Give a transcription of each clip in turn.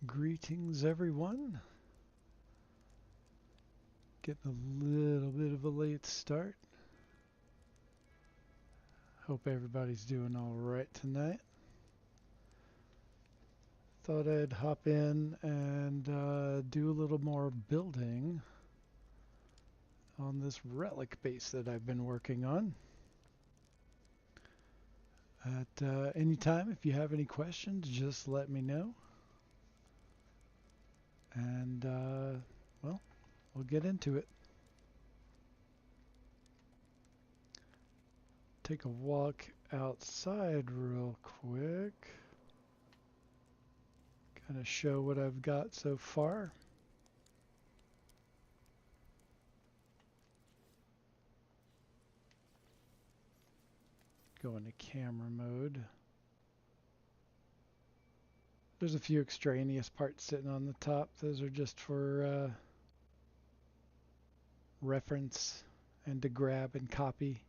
Greetings, everyone. Getting a little bit of a late start. Hope everybody's doing all right tonight. Thought I'd hop in and do a little more building on this relic base that I've been working on. At any time, if you have any questions, just let me know. And, well, we'll get into it. Take a walk outside real quick. Kind of show what I've got so far. Go into camera mode. There's a few extraneous parts sitting on the top. Those are just for reference and to grab and copy.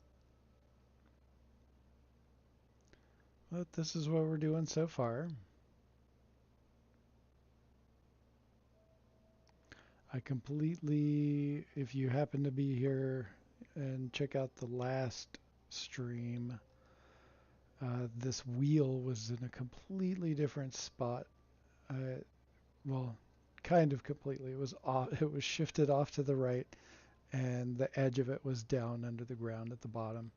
But this is what we're doing so far. I completely, if you happen to be here and check out the last stream, this wheel was in a completely different spot. Well, kind of completely. It was off, it was shifted off to the right, and the edge of it was down under the ground at the bottom.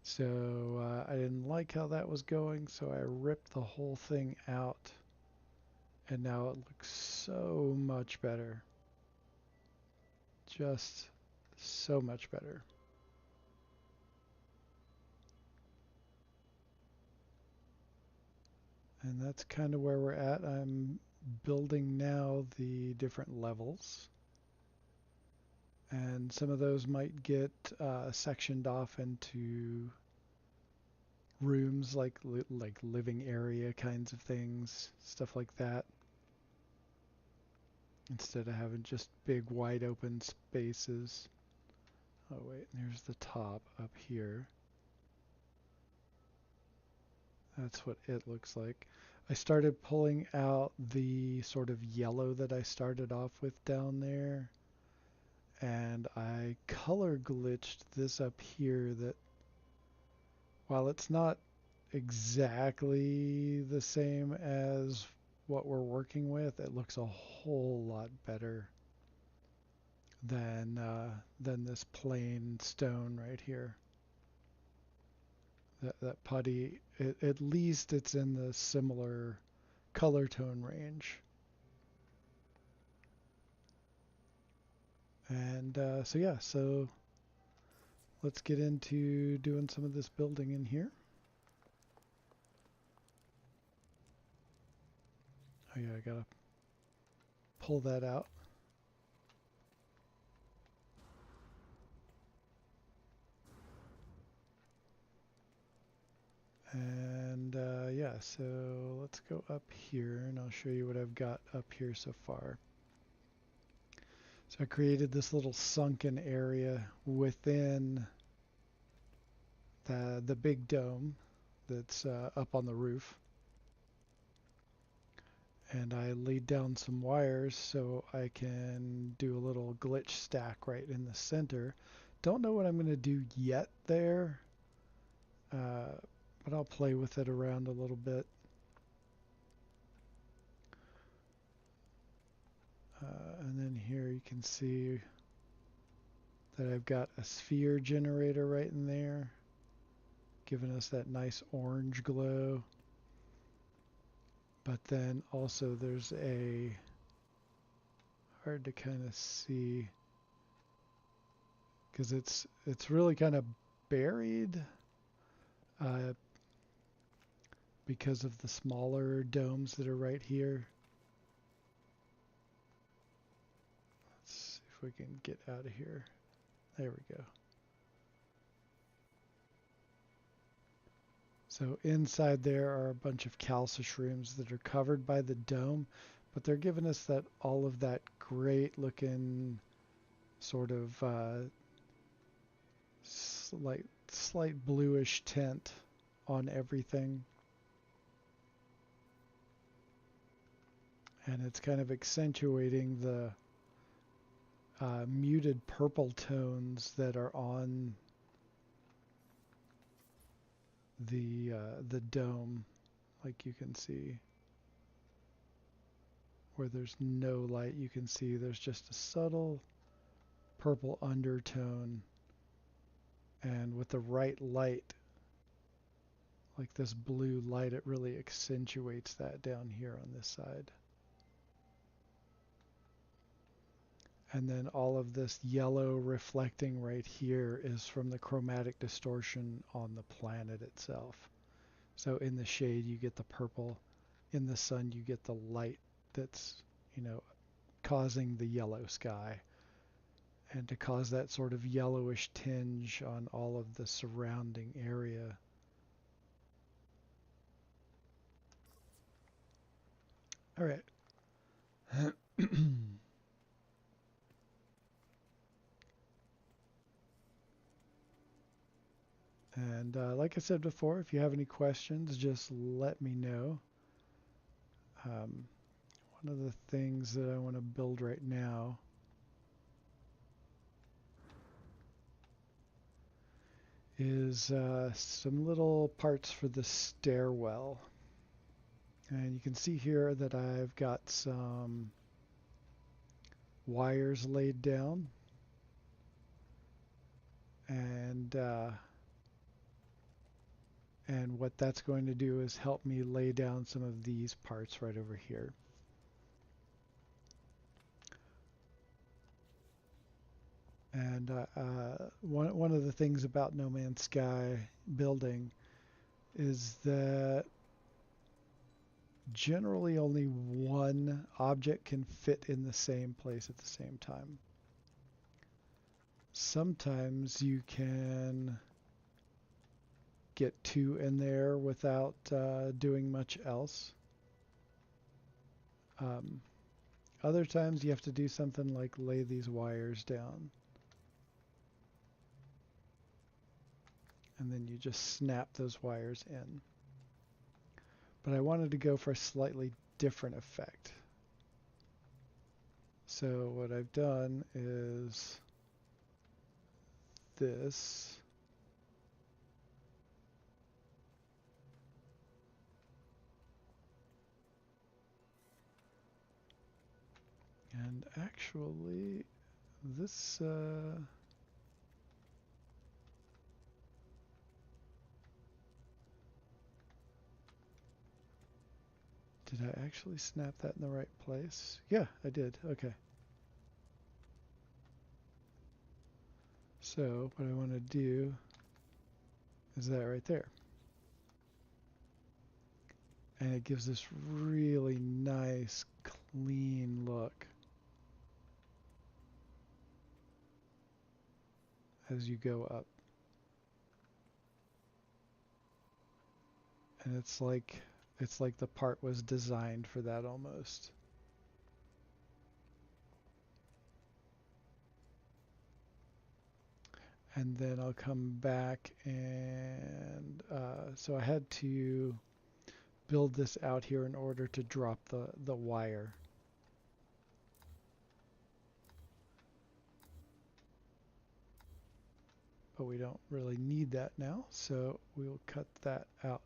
So I didn't like how that was going, so I ripped the whole thing out, and now it looks so much better. Just so much better. And that's kind of where we're at. I'm building now the different levels. And some of those might get sectioned off into rooms like living area kinds of things, stuff like that. Instead of having just big wide open spaces. Oh wait, there's the top up here. That's what it looks like. I started pulling out the sort of yellow that I started off with down there, and I color glitched this up here that while it's not exactly the same as what we're working with, it looks a whole lot better than this plain stone right here. That putty, at least it's in the similar color tone range. And so yeah, so let's get into doing some of this building in here. Oh yeah, I gotta pull that out. And yeah, so let's go up here and I'll show you what I've got up here so far. So I created this little sunken area within the big dome that's up on the roof. And I laid down some wires so I can do a little glitch stack right in the center. Don't know what I'm going to do yet there, but I'll play with it around a little bit. And then here you can see that I've got a sphere generator right in there, giving us that nice orange glow. But then also there's a, hard to kind of see, because it's really kind of buried because of the smaller domes that are right here. Let's see if we can get out of here. There we go. So inside there are a bunch of calcitrums that are covered by the dome, but they're giving us that all of that great looking sort of slight bluish tint on everything. and it's kind of accentuating the muted purple tones that are on the dome, like you can see. Where there's no light, you can see there's just a subtle purple undertone, and with the right light, like this blue light, it really accentuates that down here on this side. And then all of this yellow reflecting right here is from the chromatic distortion on the planet itself. So in the shade you get the purple, in the sun you get the light that's, causing the yellow sky. And to cause that sort of yellowish tinge on all of the surrounding area. All right. And like I said before, if you have any questions, just let me know. One of the things that I want to build right now is some little parts for the stairwell. And you can see here that I've got some wires laid down. And what that's going to do is help me lay down some of these parts right over here. And one of the things about No Man's Sky building is that generally only one object can fit in the same place at the same time. Sometimes you can get two in there without doing much else. Other times you have to do something like lay these wires down. And then you just snap those wires in. But I wanted to go for a slightly different effect. So what I've done is this. And actually, this did I actually snap that in the right place? Yeah, I did. Okay. So what I want to do is that right there. And it gives this really nice, clean look as you go up. And it's like the part was designed for that almost. And then I'll come back and so I had to build this out here in order to drop the wire. But we don't really need that now, so we'll cut that out.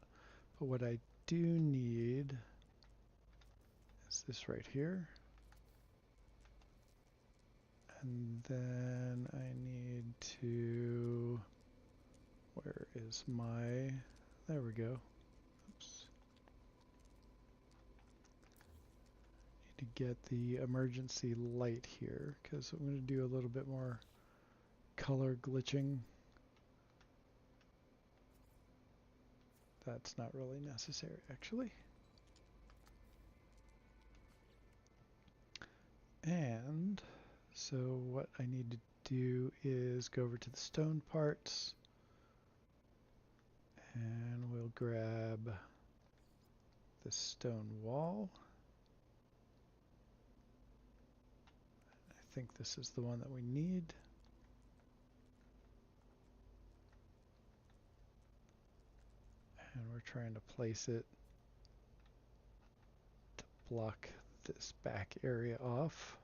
But what I do need is this right here. And then I need to, where is my, there we go. Oops. Need to get the emergency light here because I'm going to do a little bit more color glitching. That's not really necessary, actually. And so what I need to do is go over to the stone parts, and we'll grab the stone wall. I think this is the one that we need. And we're trying to place it to block this back area off.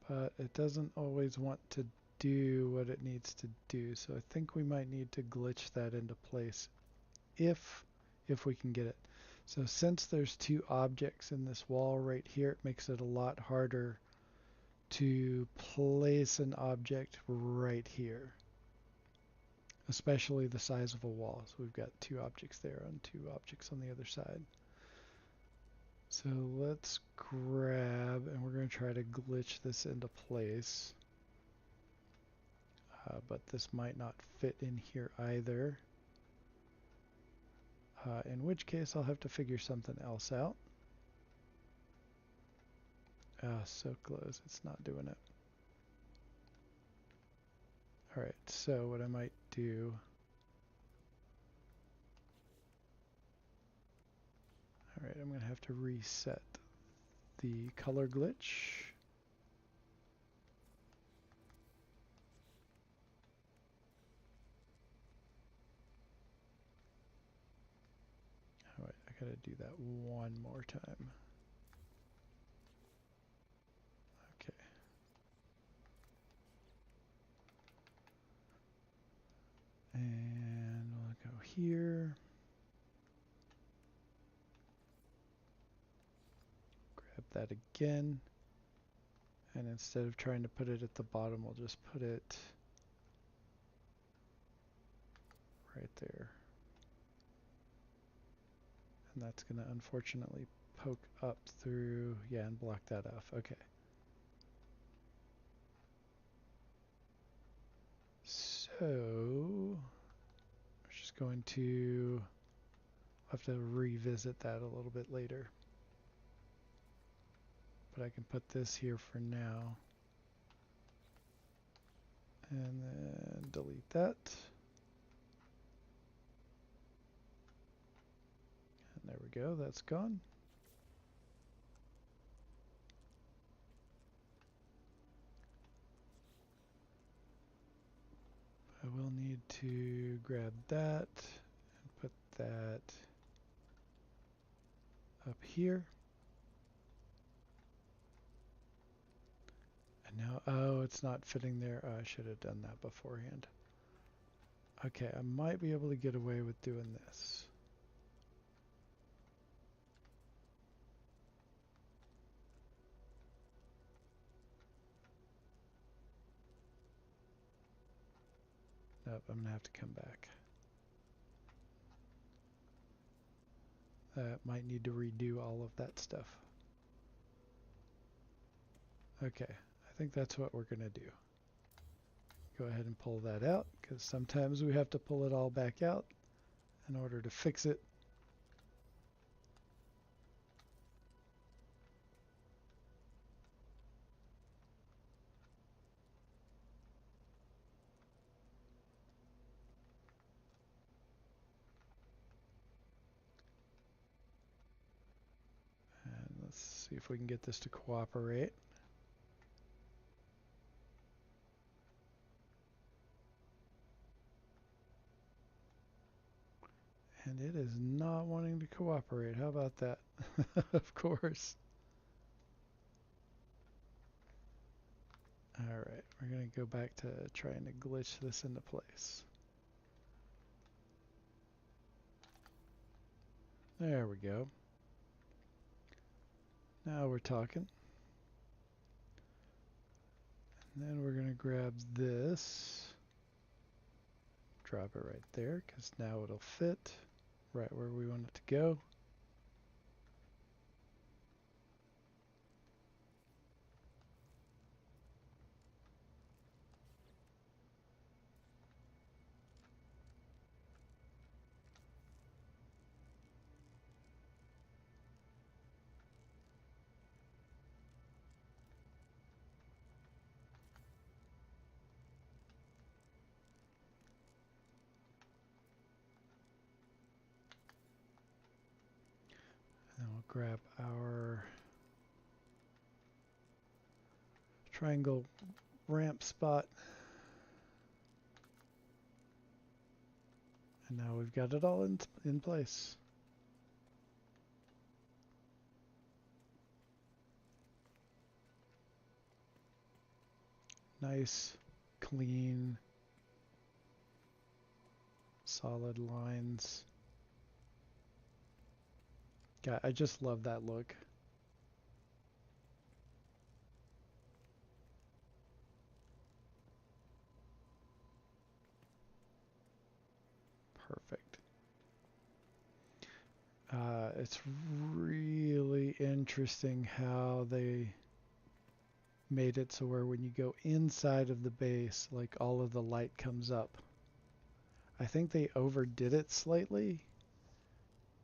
But it doesn't always want to do what it needs to do, so I think we might need to glitch that into place if we can get it. So since there's two objects in this wall right here, it makes it a lot harder to place an object right here, especially the size of a wall. So we've got two objects there and two objects on the other side. So let's grab, and we're going to try to glitch this into place. But this might not fit in here either. In which case I'll have to figure something else out. So close, it's not doing it. Alright, so what I might do, alright, I'm going to have to reset the color glitch. Alright, I gotta do that one more time. Okay. And we'll go here. Grab that again. And instead of trying to put it at the bottom, we'll just put it right there. And that's going to unfortunately poke up through, yeah, and block that off. Okay. So, we're just going to have to revisit that a little bit later. But I can put this here for now. And then delete that. And there we go, that's gone. I will need to grab that and put that up here. And now, oh, it's not fitting there. Oh, I should have done that beforehand. Okay, I might be able to get away with doing this. Nope, I'm going to have to come back. Might need to redo all of that stuff. Okay, I think that's what we're going to do. Go ahead and pull that out, because sometimes we have to pull it all back out in order to fix it. And let's see if we can get this to cooperate. And it is not wanting to cooperate. How about that? Of course. Alright, we're going to go back to trying to glitch this into place. There we go. Now we're talking. And then we're going to grab this. Drop it right there, because now it'll fit right where we want it to go. And then we'll grab our triangle ramp spot. And now we've got it all in place. Nice, clean, solid lines. God, I just love that look. Perfect. It's really interesting how they made it so where when you go inside of the base, like all of the light comes up. I think they overdid it slightly,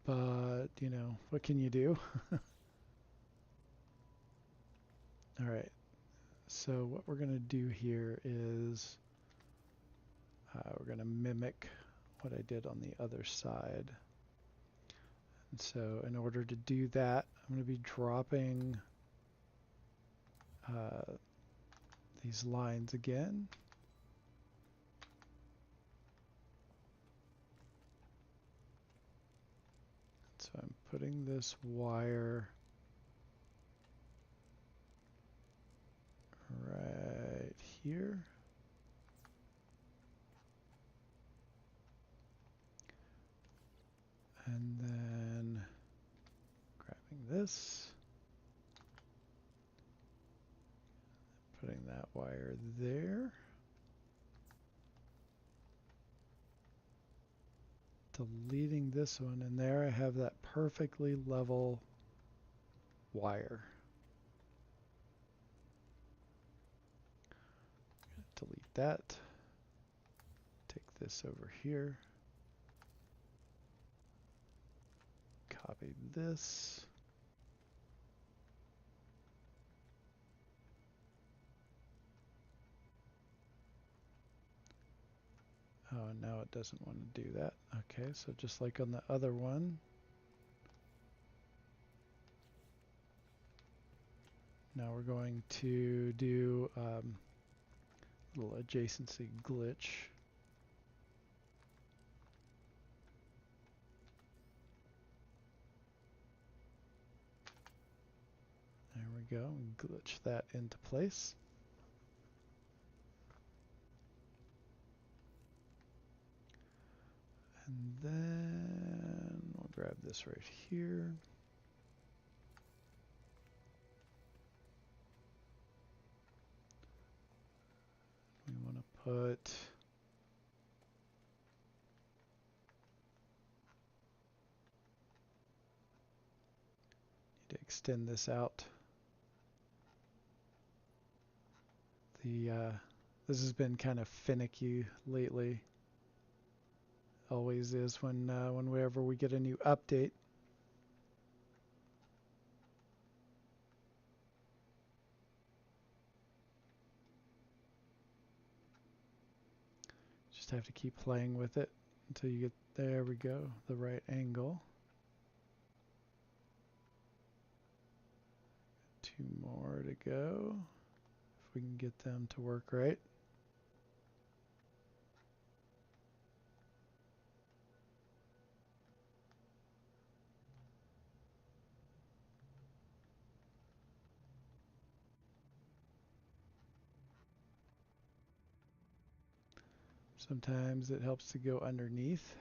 but you know, what can you do? All right, so what we're going to do here is we're going to mimic what I did on the other side. And so in order to do that, I'm going to be dropping these lines again. So I'm putting this wire right here. And then grabbing this, putting that wire there. Deleting this one, and there I have that perfectly level wire. Delete that. Take this over here. Copy this. Oh, now it doesn't want to do that. Okay, so just like on the other one, now we're going to do a little adjacency glitch. There we go, glitch that into place. And then we'll grab this right here. We want to put need to extend this out. This has been kind of finicky lately. Always is whenever we get a new update. Just have to keep playing with it until you get, there we go, the right angle. Two more to go, if we can get them to work right. Sometimes it helps to go underneath.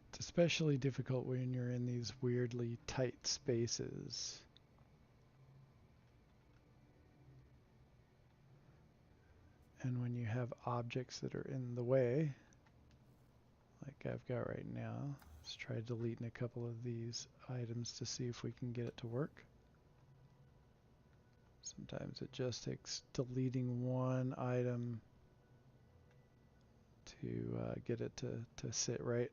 It's especially difficult when you're in these weirdly tight spaces. And when you have objects that are in the way, like I've got right now, let's try deleting a couple of these items to see if we can get it to work. Sometimes it just takes deleting one item to get it to sit right.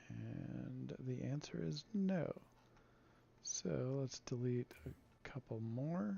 And the answer is no. So let's delete a couple more.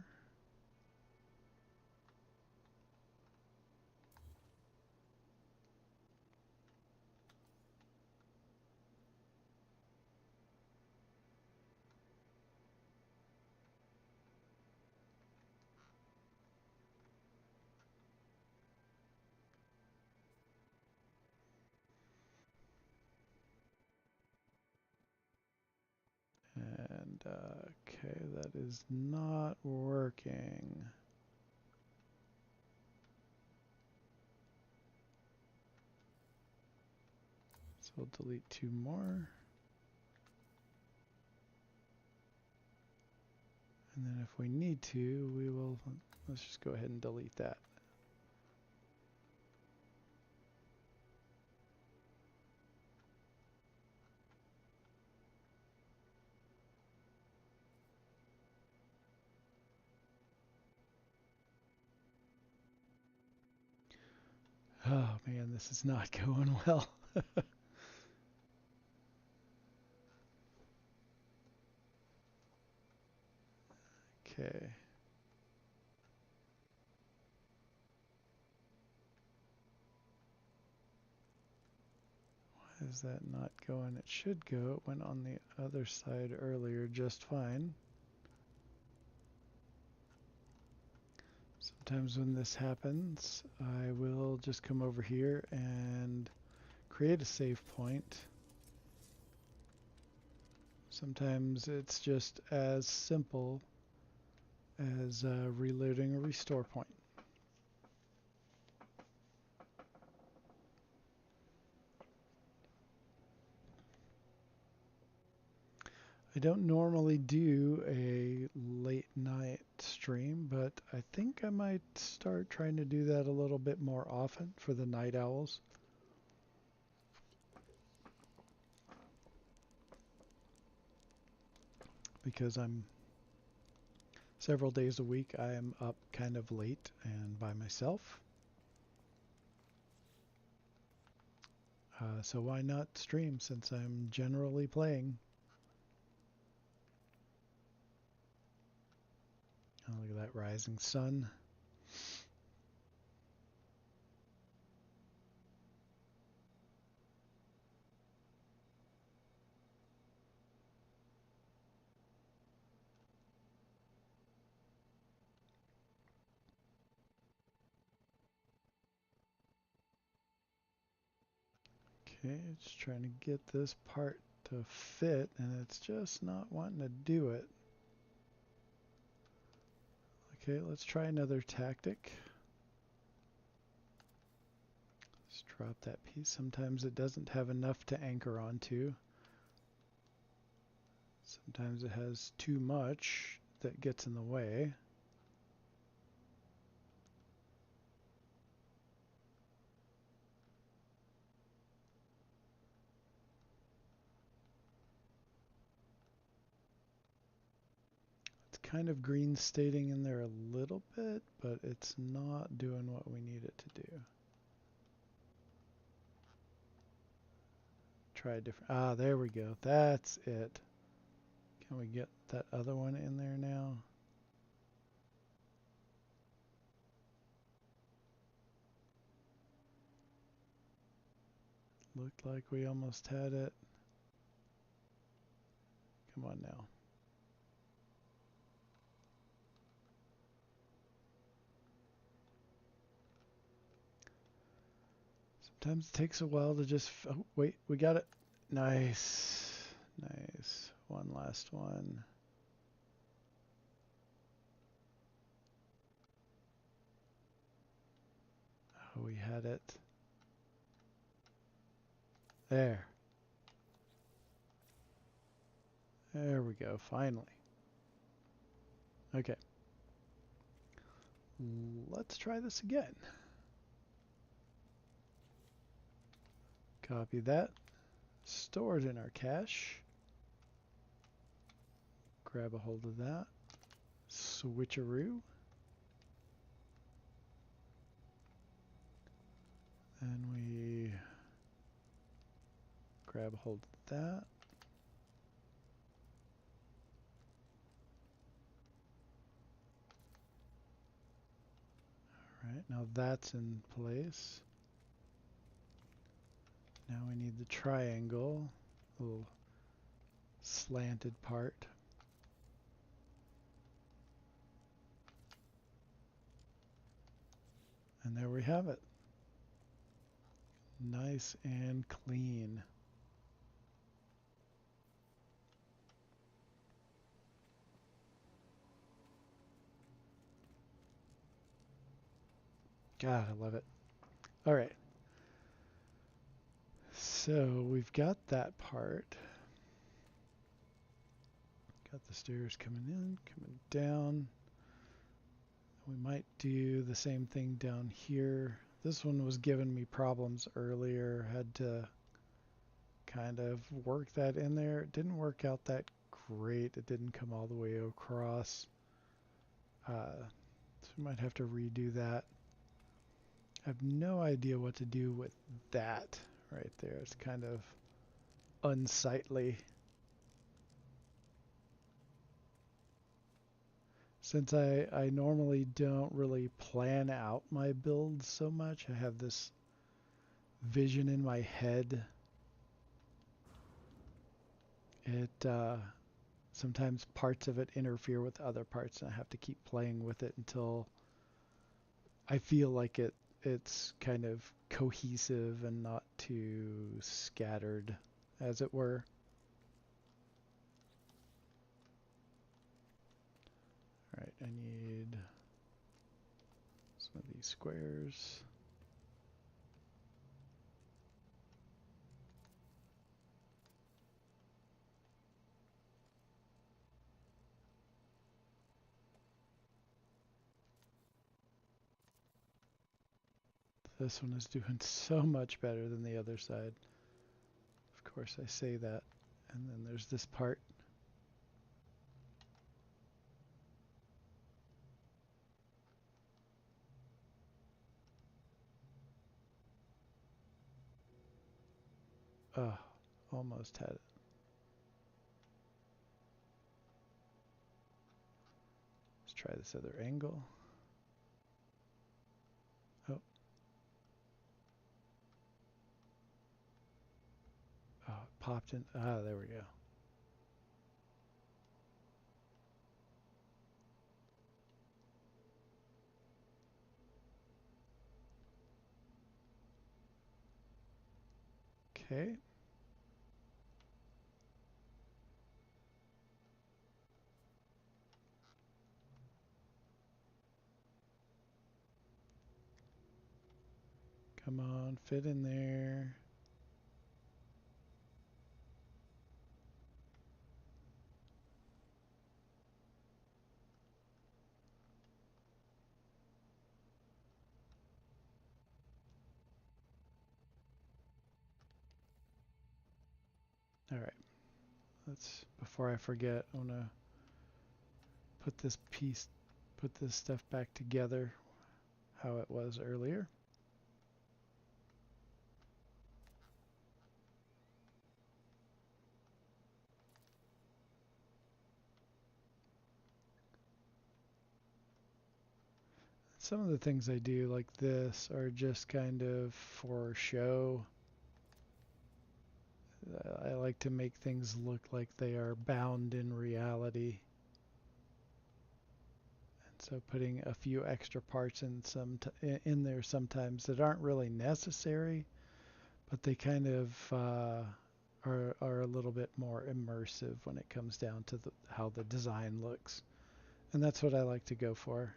Okay, that is not working. So we'll delete 2 more. And then if we need to, we will, let's just go ahead and delete that. Oh man, this is not going well. Okay. Why is that not going? It should go. It went on the other side earlier just fine. Sometimes when this happens, I will just come over here and create a save point. Sometimes it's just as simple as reloading a restore point. I don't normally do a late night stream, but I think I might start trying to do that a little bit more often for the night owls. Because I'm several days a week I am up kind of late and by myself. So why not stream since I'm generally playing? Oh, look at that rising sun. Okay, just trying to get this part to fit and it's just not wanting to do it. Okay, let's try another tactic. Just drop that piece. Sometimes it doesn't have enough to anchor onto. Sometimes it has too much that gets in the way. It's kind of green staining in there a little bit, but it's not doing what we need it to do. Try a different, ah, there we go. That's it. Can we get that other one in there now? Looked like we almost had it. Come on now. Sometimes it takes a while to just, oh, wait, we got it. Nice. Nice. One last one. Oh, we had it. There. There we go, finally. Okay. Let's try this again. Copy that. Store it in our cache. Grab a hold of that. Switcheroo. Then we grab a hold of that. Alright, now that's in place. Now we need the triangle, little slanted part. And there we have it. Nice and clean. God, I love it. All right. So we've got that part. Got the stairs coming in, coming down. We might do the same thing down here. This one was giving me problems earlier. Had to kind of work that in there. It didn't work out that great. It didn't come all the way across. So we might have to redo that. I have no idea what to do with that right there. It's kind of unsightly. Since I normally don't really plan out my builds so much, I have this vision in my head. It sometimes parts of it interfere with other parts, and I have to keep playing with it until I feel like it's kind of cohesive and not too scattered, as it were. All right, I need some of these squares. This one is doing so much better than the other side. Of course, I say that. And then there's this part. Oh, almost had it. Let's try this other angle. Oh, oh, it popped in. Ah, there we go. Okay. Come on, fit in there. All right. Let's, before I forget, I want to put this stuff back together how it was earlier. Some of the things I do like this are just kind of for show. I like to make things look like they are bound in reality. And so putting a few extra parts in there sometimes that aren't really necessary, but they kind of are a little bit more immersive when it comes down to how the design looks. And that's what I like to go for.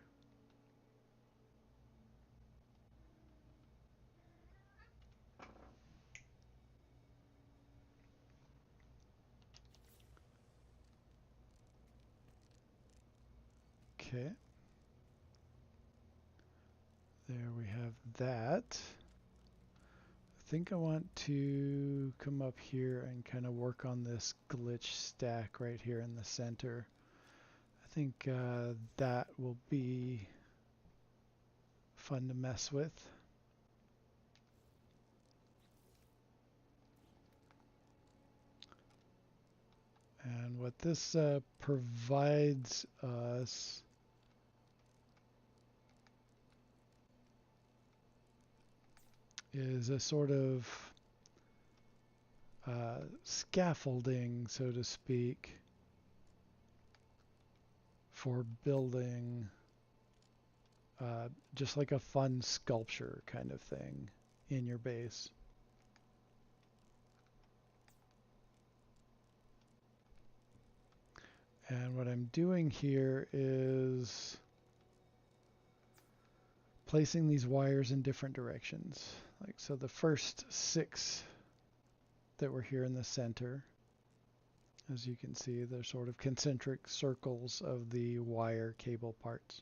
Okay. There we have that. I think I want to come up here and kind of work on this glitch stack right here in the center. I think that will be fun to mess with. And what this provides us is a sort of scaffolding, so to speak, for building just like a fun sculpture kind of thing in your base. And what I'm doing here is placing these wires in different directions. Like so the first 6 that were here in the center, as you can see, they're sort of concentric circles of the wire cable parts.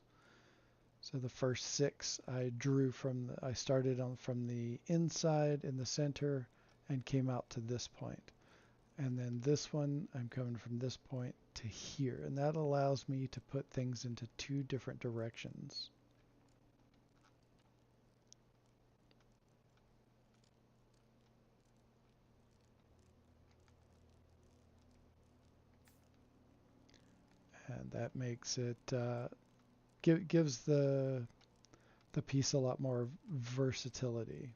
So the first 6 I drew I started on from the inside in the center and came out to this point. And then this one, I'm coming from this point to here. And that allows me to put things into 2 different directions. And that makes it, gives the piece a lot more versatility.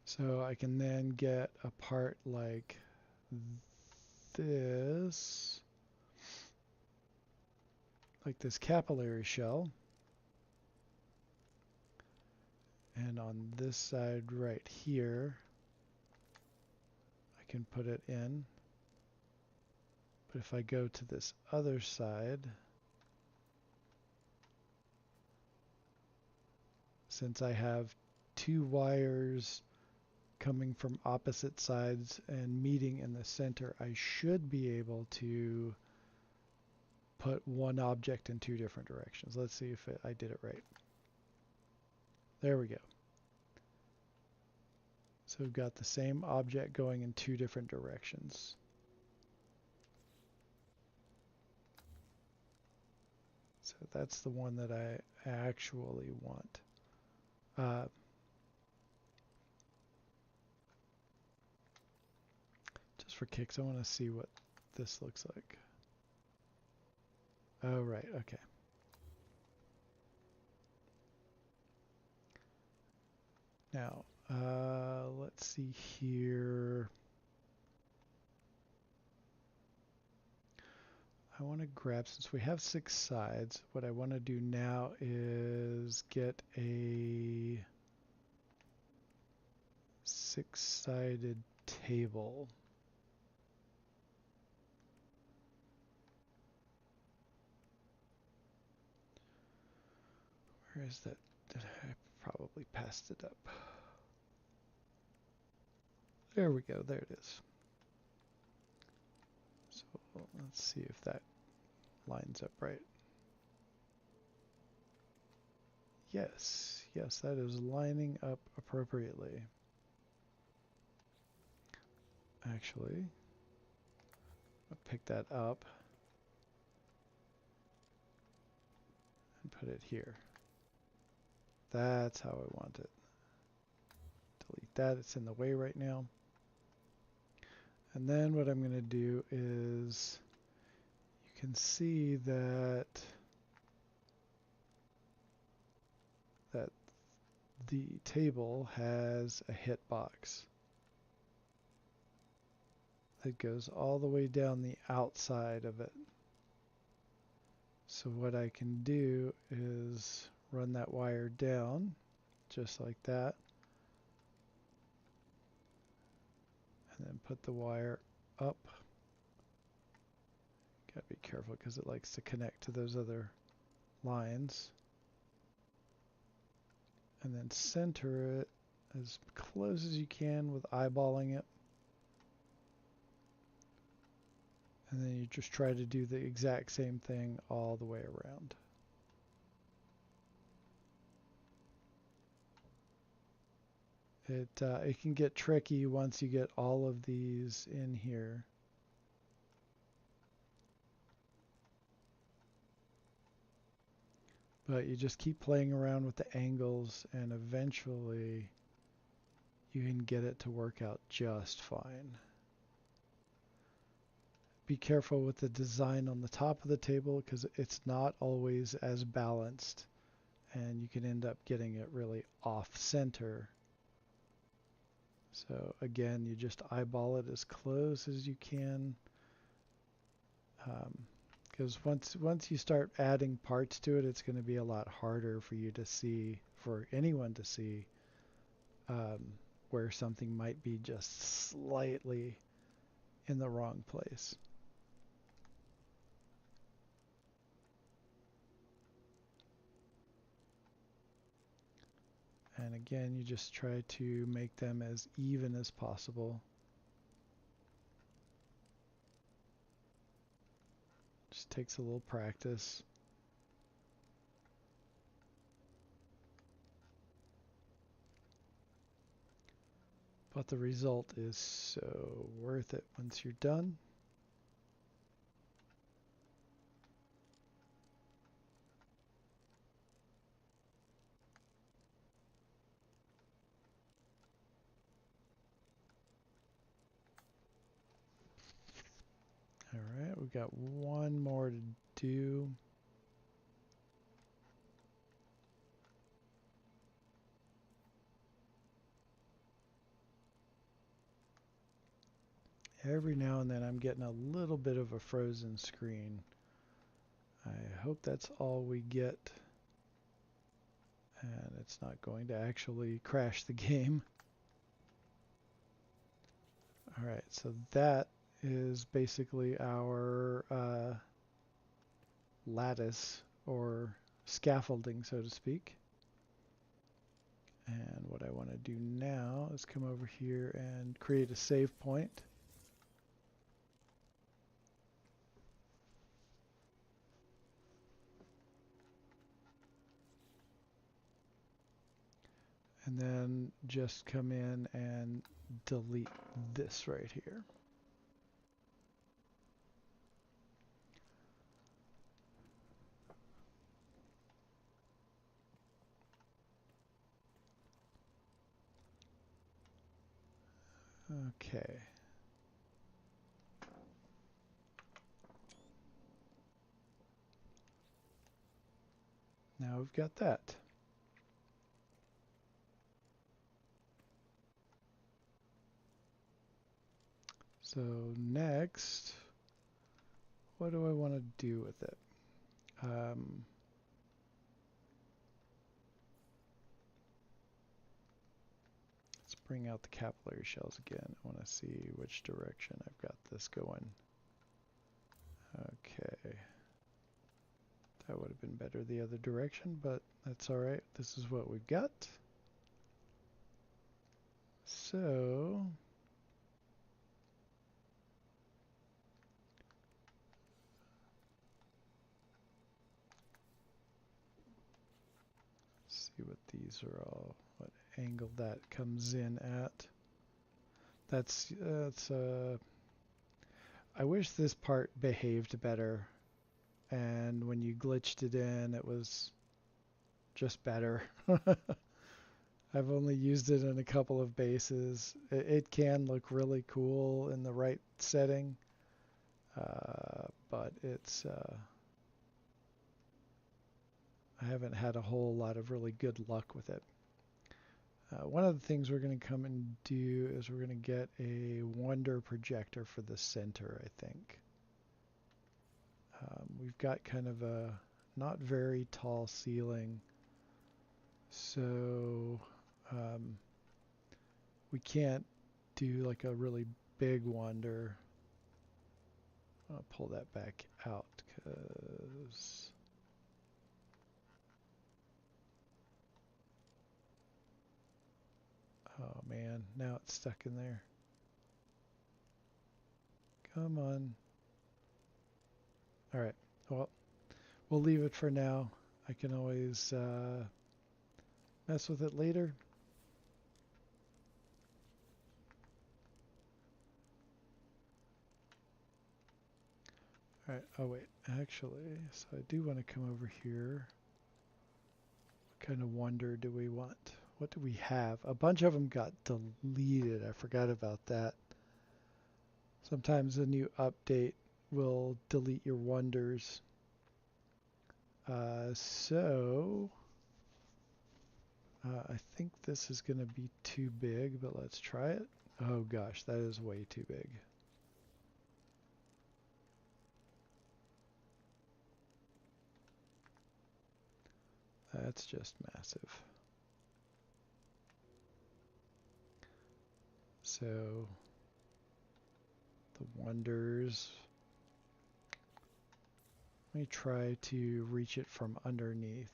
So I can then get a part like this, like this capillary shell. And on this side right here, I can put it in. But if I go to this other side, since I have 2 wires coming from opposite sides and meeting in the center, I should be able to put one object in 2 different directions. Let's see if I did it right. There we go. So we've got the same object going in 2 different directions. So that's the one that I actually want. Just for kicks, I want to see what this looks like. Oh, right, okay. Now, let's see here. I want to grab, since we have 6 sides, what I want to do now is get a 6-sided table. Where is that? I probably passed it up. There we go, there it is. So let's see if that lines up right. Yes, yes, that is lining up appropriately. Actually, I'll pick that up and put it here. That's how I want it. Delete that, it's in the way right now. And then what I'm going to do is, you can see that the table has a hitbox that goes all the way down the outside of it. So what I can do is run that wire down just like that, and then put the wire up. Gotta be careful because it likes to connect to those other lines. And then center it as close as you can with eyeballing it. And then you just try to do the exact same thing all the way around. It can get tricky once you get all of these in here. But you just keep playing around with the angles and eventually you can get it to work out just fine. Be careful with the design on the top of the table because it's not always as balanced and you can end up getting it really off center. So again, you just eyeball it as close as you can. Because once you start adding parts to it, it's going to be a lot harder for you to see, for anyone to see, where something might be just slightly in the wrong place. And again, you just try to make them as even as possible. Just takes a little practice. But the result is so worth it once you're done. All right, we got one more to do. Every now and then I'm getting a little bit of a frozen screen. I hope that's all we get. And it's not going to actually crash the game. Alright, so that is basically our lattice or scaffolding, so to speak. And what I want to do now is come over here and create a save point. And then just come in and delete this right here. Okay. Now we've got that. So next, what do I want to do with it? Let's bring out the capillary shells again. I want to see which direction I've got this going. Okay. That would have been better the other direction, but that's alright. This is what we've got. So see what these are all, what angle that comes in at. That's I wish this part behaved better, and when you glitched it in, it was just better. I've only used it in a couple of bases. It can look really cool in the right setting, but it's I haven't had a whole lot of really good luck with it. One of the things we're going to come and do is we're going to get a wonder projector for the center, I think. We've got kind of a not very tall ceiling, so we can't do like a really big wonder. I'll pull that back out because oh man, now it's stuck in there. Come on. All right. Well, we'll leave it for now. I can always mess with it later. All right. Oh wait, actually, so I do want to come over here. What kind of wonder do we want? What do we have? A bunch of them got deleted. I forgot about that. Sometimes a new update will delete your wonders. I think this is going to be too big, but let's try it. Oh gosh, that is way too big. That's just massive. So the wonders. Let me try to reach it from underneath.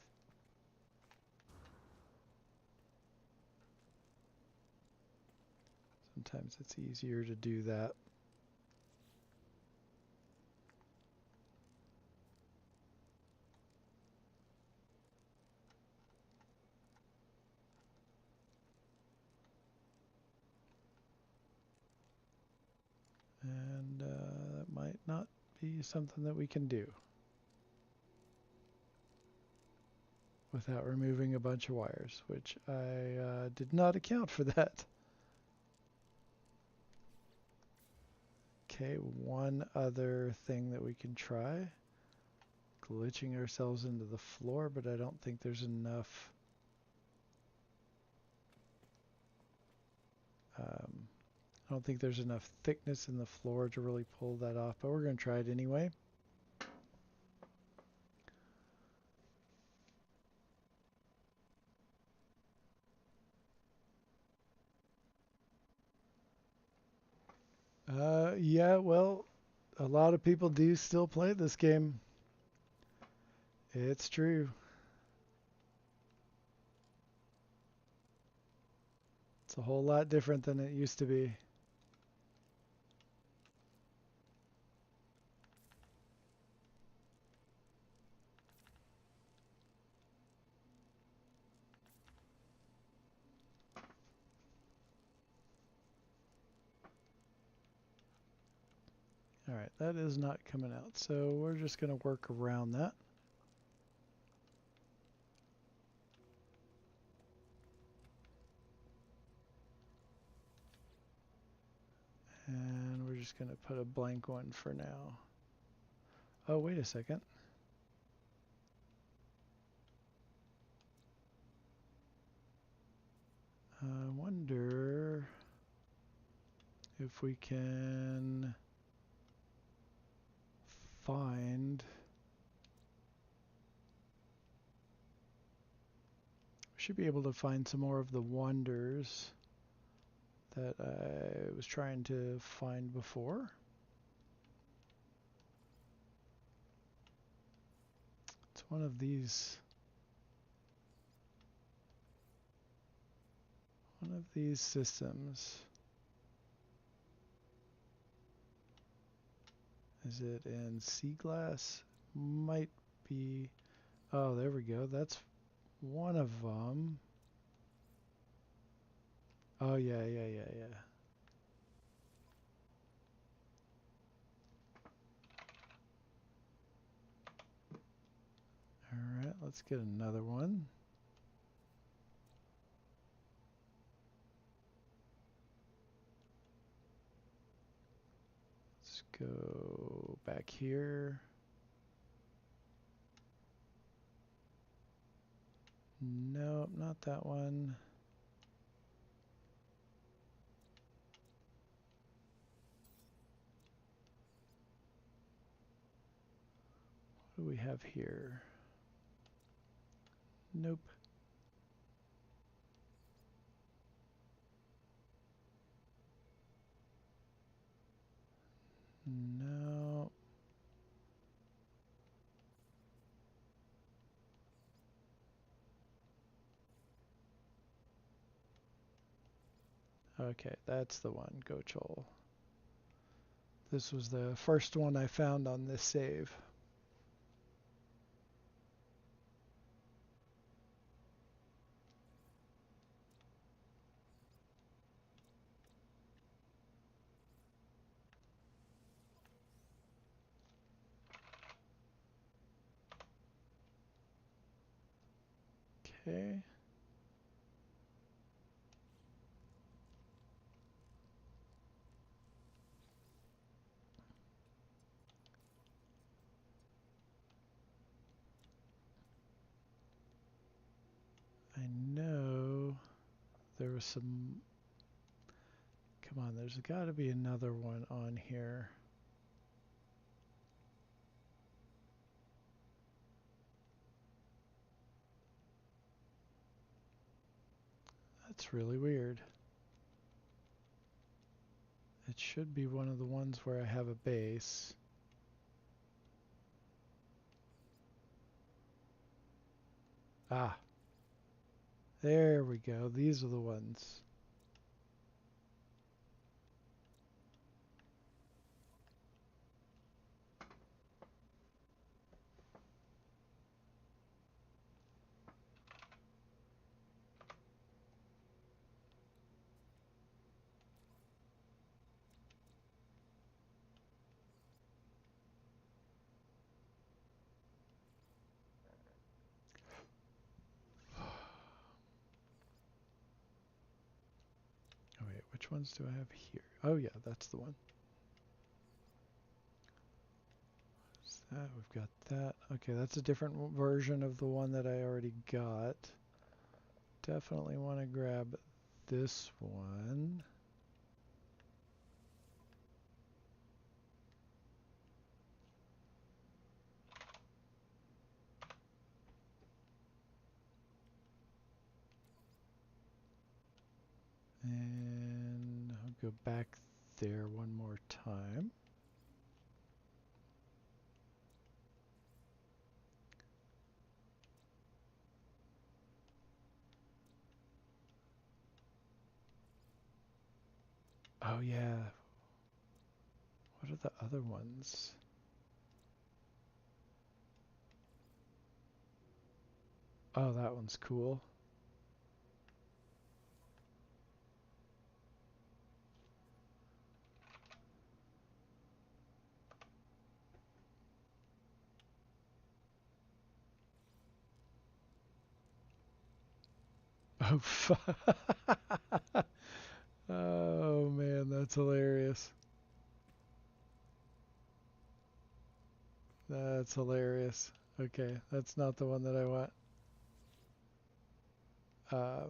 Sometimes it's easier to do that. And that might not be something that we can do without removing a bunch of wires, which I did not account for that. Okay, one other thing that we can try. Glitching ourselves into the floor, but I don't think there's enough I don't think there's enough thickness in the floor to really pull that off, but we're going to try it anyway. Yeah, well, a lot of people do still play this game. It's true. It's a whole lot different than it used to be. All right, that is not coming out, so we're just going to work around that. And we're just going to put a blank one for now. Oh, wait a second. I wonder if we can find... We should be able to find some more of the wonders that I was trying to find before. It's one of these systems. Is it in sea glass? Might be. Oh, there we go. That's one of them. Oh, yeah. All right, let's get another one. Let's go back here. Nope, not that one. What do we have here? Nope. No. Okay, that's the one, Go Chol. This was the first one I found on this save. Okay. I know there was some... Come on, there's got to be another one on here. That's really weird. It should be one of the ones where I have a base. Ah, there we go. These are the ones. Which ones do I have here? Oh yeah, that's the one. What's that? We've got that. Okay, that's a different version of the one that I already got. Definitely want to grab this one. And I'll go back there one more time. Oh yeah. What are the other ones? Oh, that one's cool. Oh, oh man, that's hilarious. That's hilarious. Okay, that's not the one that I want. I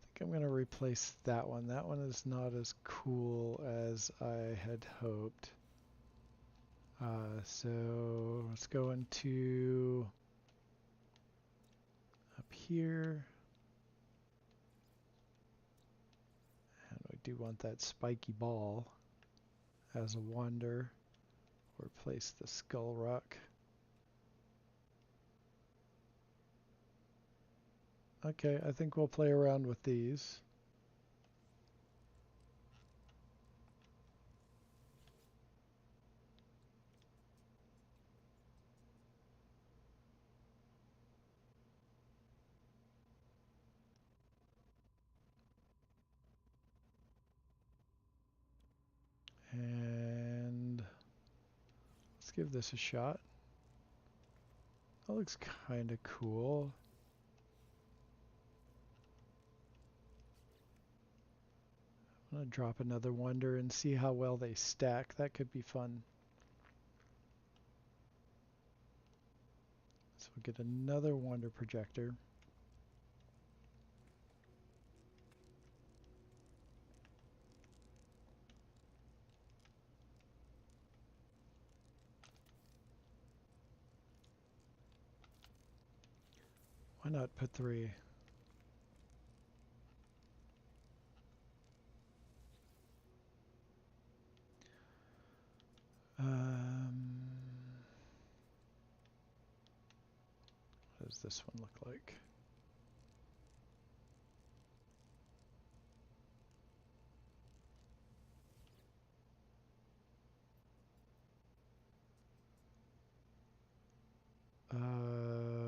think I'm going to replace that one. That one is not as cool as I had hoped. So let's go into up here. And we do want that spiky ball as a wonder. Replace the skull rock. Okay, I think we'll play around with these. And let's give this a shot. That looks kind of cool. I'm going to drop another wonder and see how well they stack. That could be fun. So we'll get another wonder projector. Why not put 3? What does this one look like?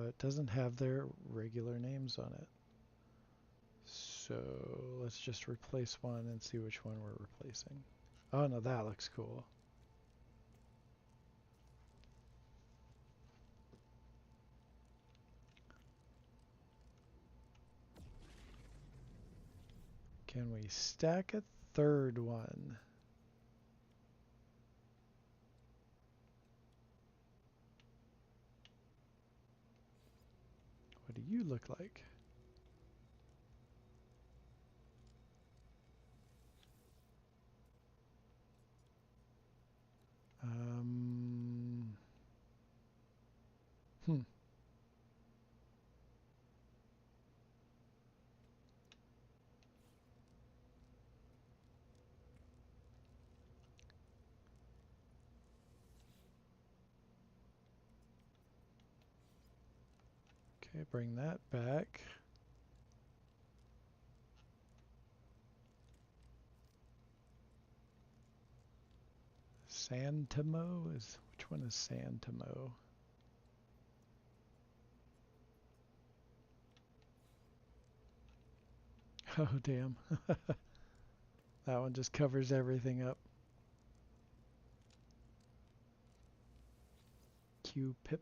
It doesn't have their regular names on it. So let's just replace one and see which one we're replacing. Oh no, that looks cool. Can we stack a third one? What do you look like? Hmm. Okay, bring that back. Santamo is, which one is Santamo? Oh damn. That one just covers everything up. Q-pip.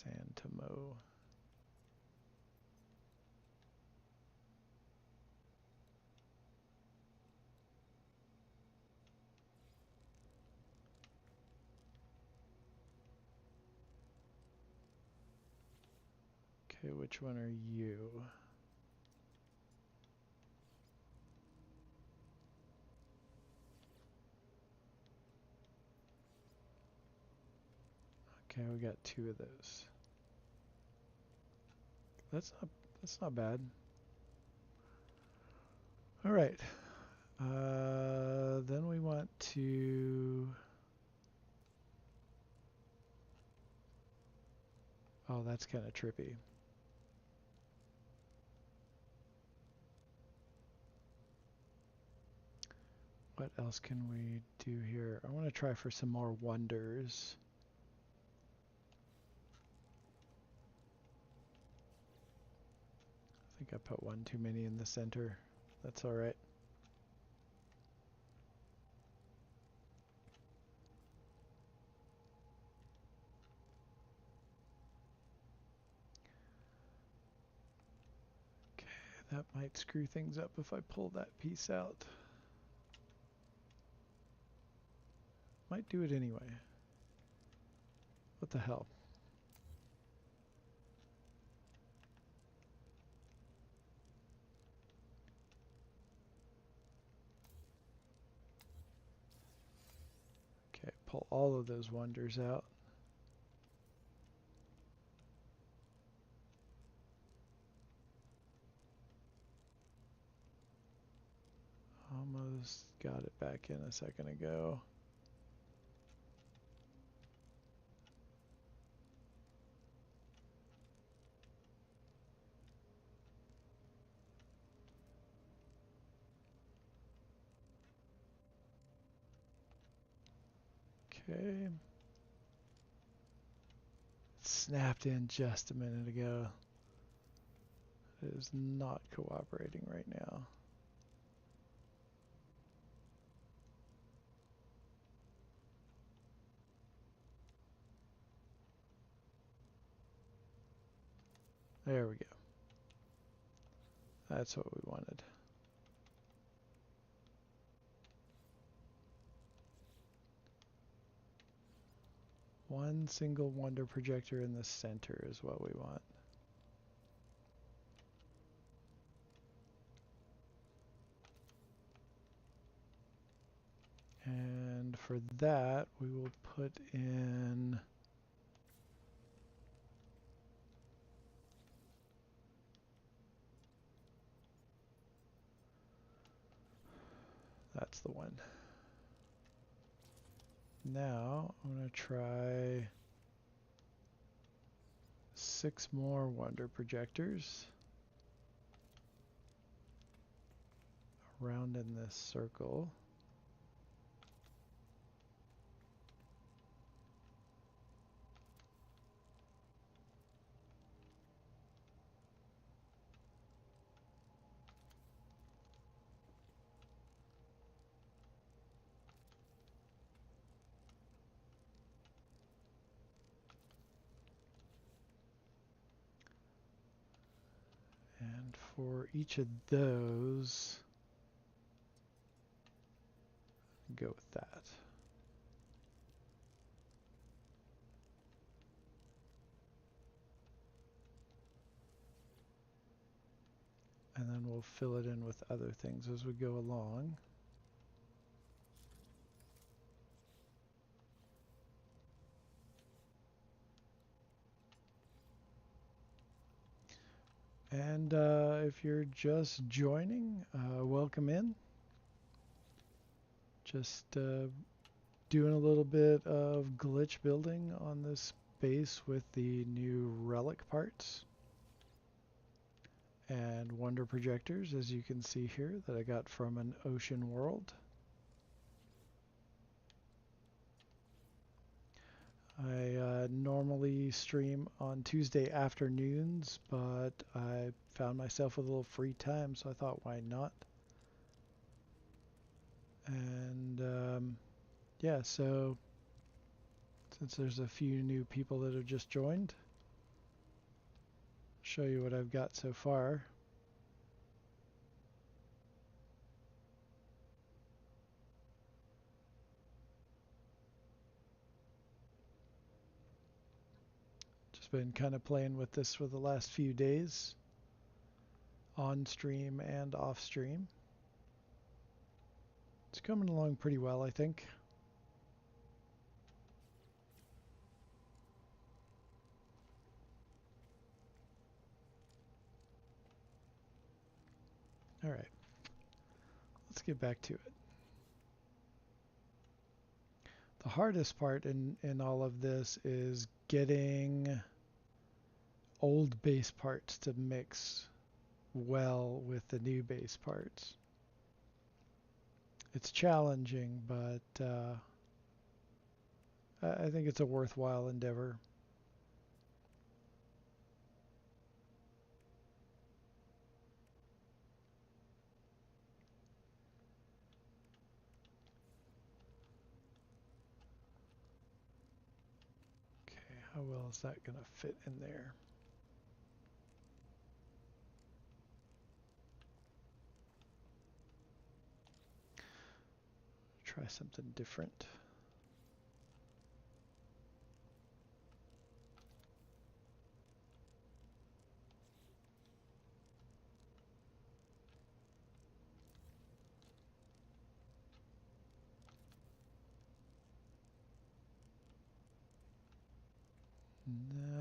Chrysanthemo. Okay, which one are you? Okay, we got 2 of those. That's not bad. All right. Then we want to. Oh, that's kind of trippy. What else can we do here? I want to try for some more wonders. I think I put one too many in the center. That's all right. Okay, that might screw things up if I pull that piece out. Might do it anyway. What the hell? Okay, pull all of those wonders out. Almost got it back in a second ago. Okay. It snapped in just a minute ago. It is not cooperating right now. There we go. That's what we wanted. One single wonder projector in the center is what we want. And for that, we will put in that's the one. Now I'm going to try 6 more wonder projectors around in this circle. And for each of those, go with that. And then we'll fill it in with other things as we go along. And if you're just joining, welcome in. Just doing a little bit of glitch building on this base with the new relic parts and wonder projectors, as you can see here, that I got from an ocean world. I normally stream on Tuesday afternoons, but I found myself with a little free time, so I thought, why not? And yeah, so since there's a few new people that have just joined, show you what I've got so far. Just been kind of playing with this for the last few days, on stream and off stream. It's coming along pretty well, I think. All right, let's get back to it. The hardest part in all of this is getting old base parts to mix well with the new base parts. It's challenging, but I think it's a worthwhile endeavor. Okay, how well is that going to fit in there? Try something different.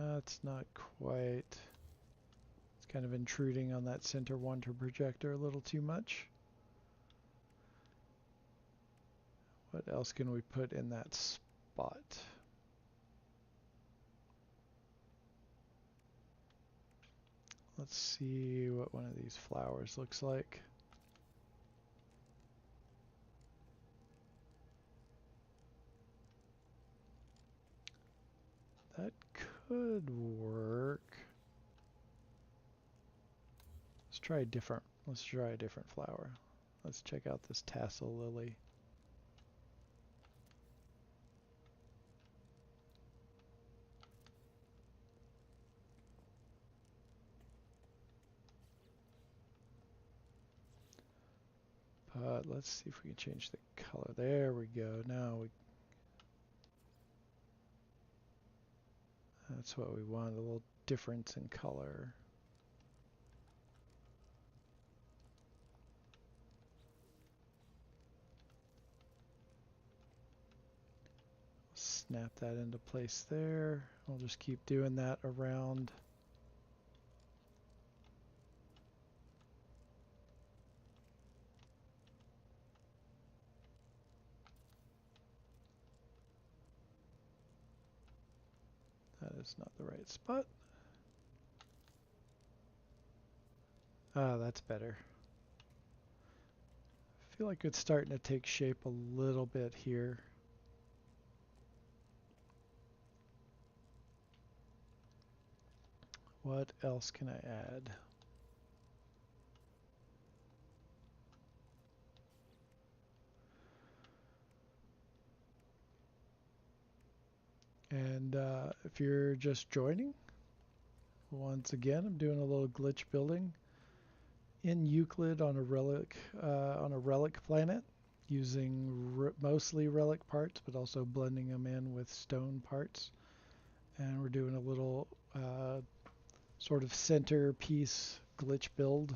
That's not quite. It's kind of intruding on that center wonder projector a little too much. What else can we put in that spot? Let's see what one of these flowers looks like. That could work. Let's try a different flower. Let's check out this tassel lily. But let's see if we can change the color. There we go. That's what we want, a little difference in color. Snap that into place there. We'll just keep doing that around. That is not the right spot. Ah, that's better. I feel like it's starting to take shape a little bit here. What else can I add? And if you're just joining, once again, I'm doing a little glitch building in Euclid on a relic planet, using mostly relic parts, but also blending them in with stone parts. And we're doing a little sort of centerpiece glitch build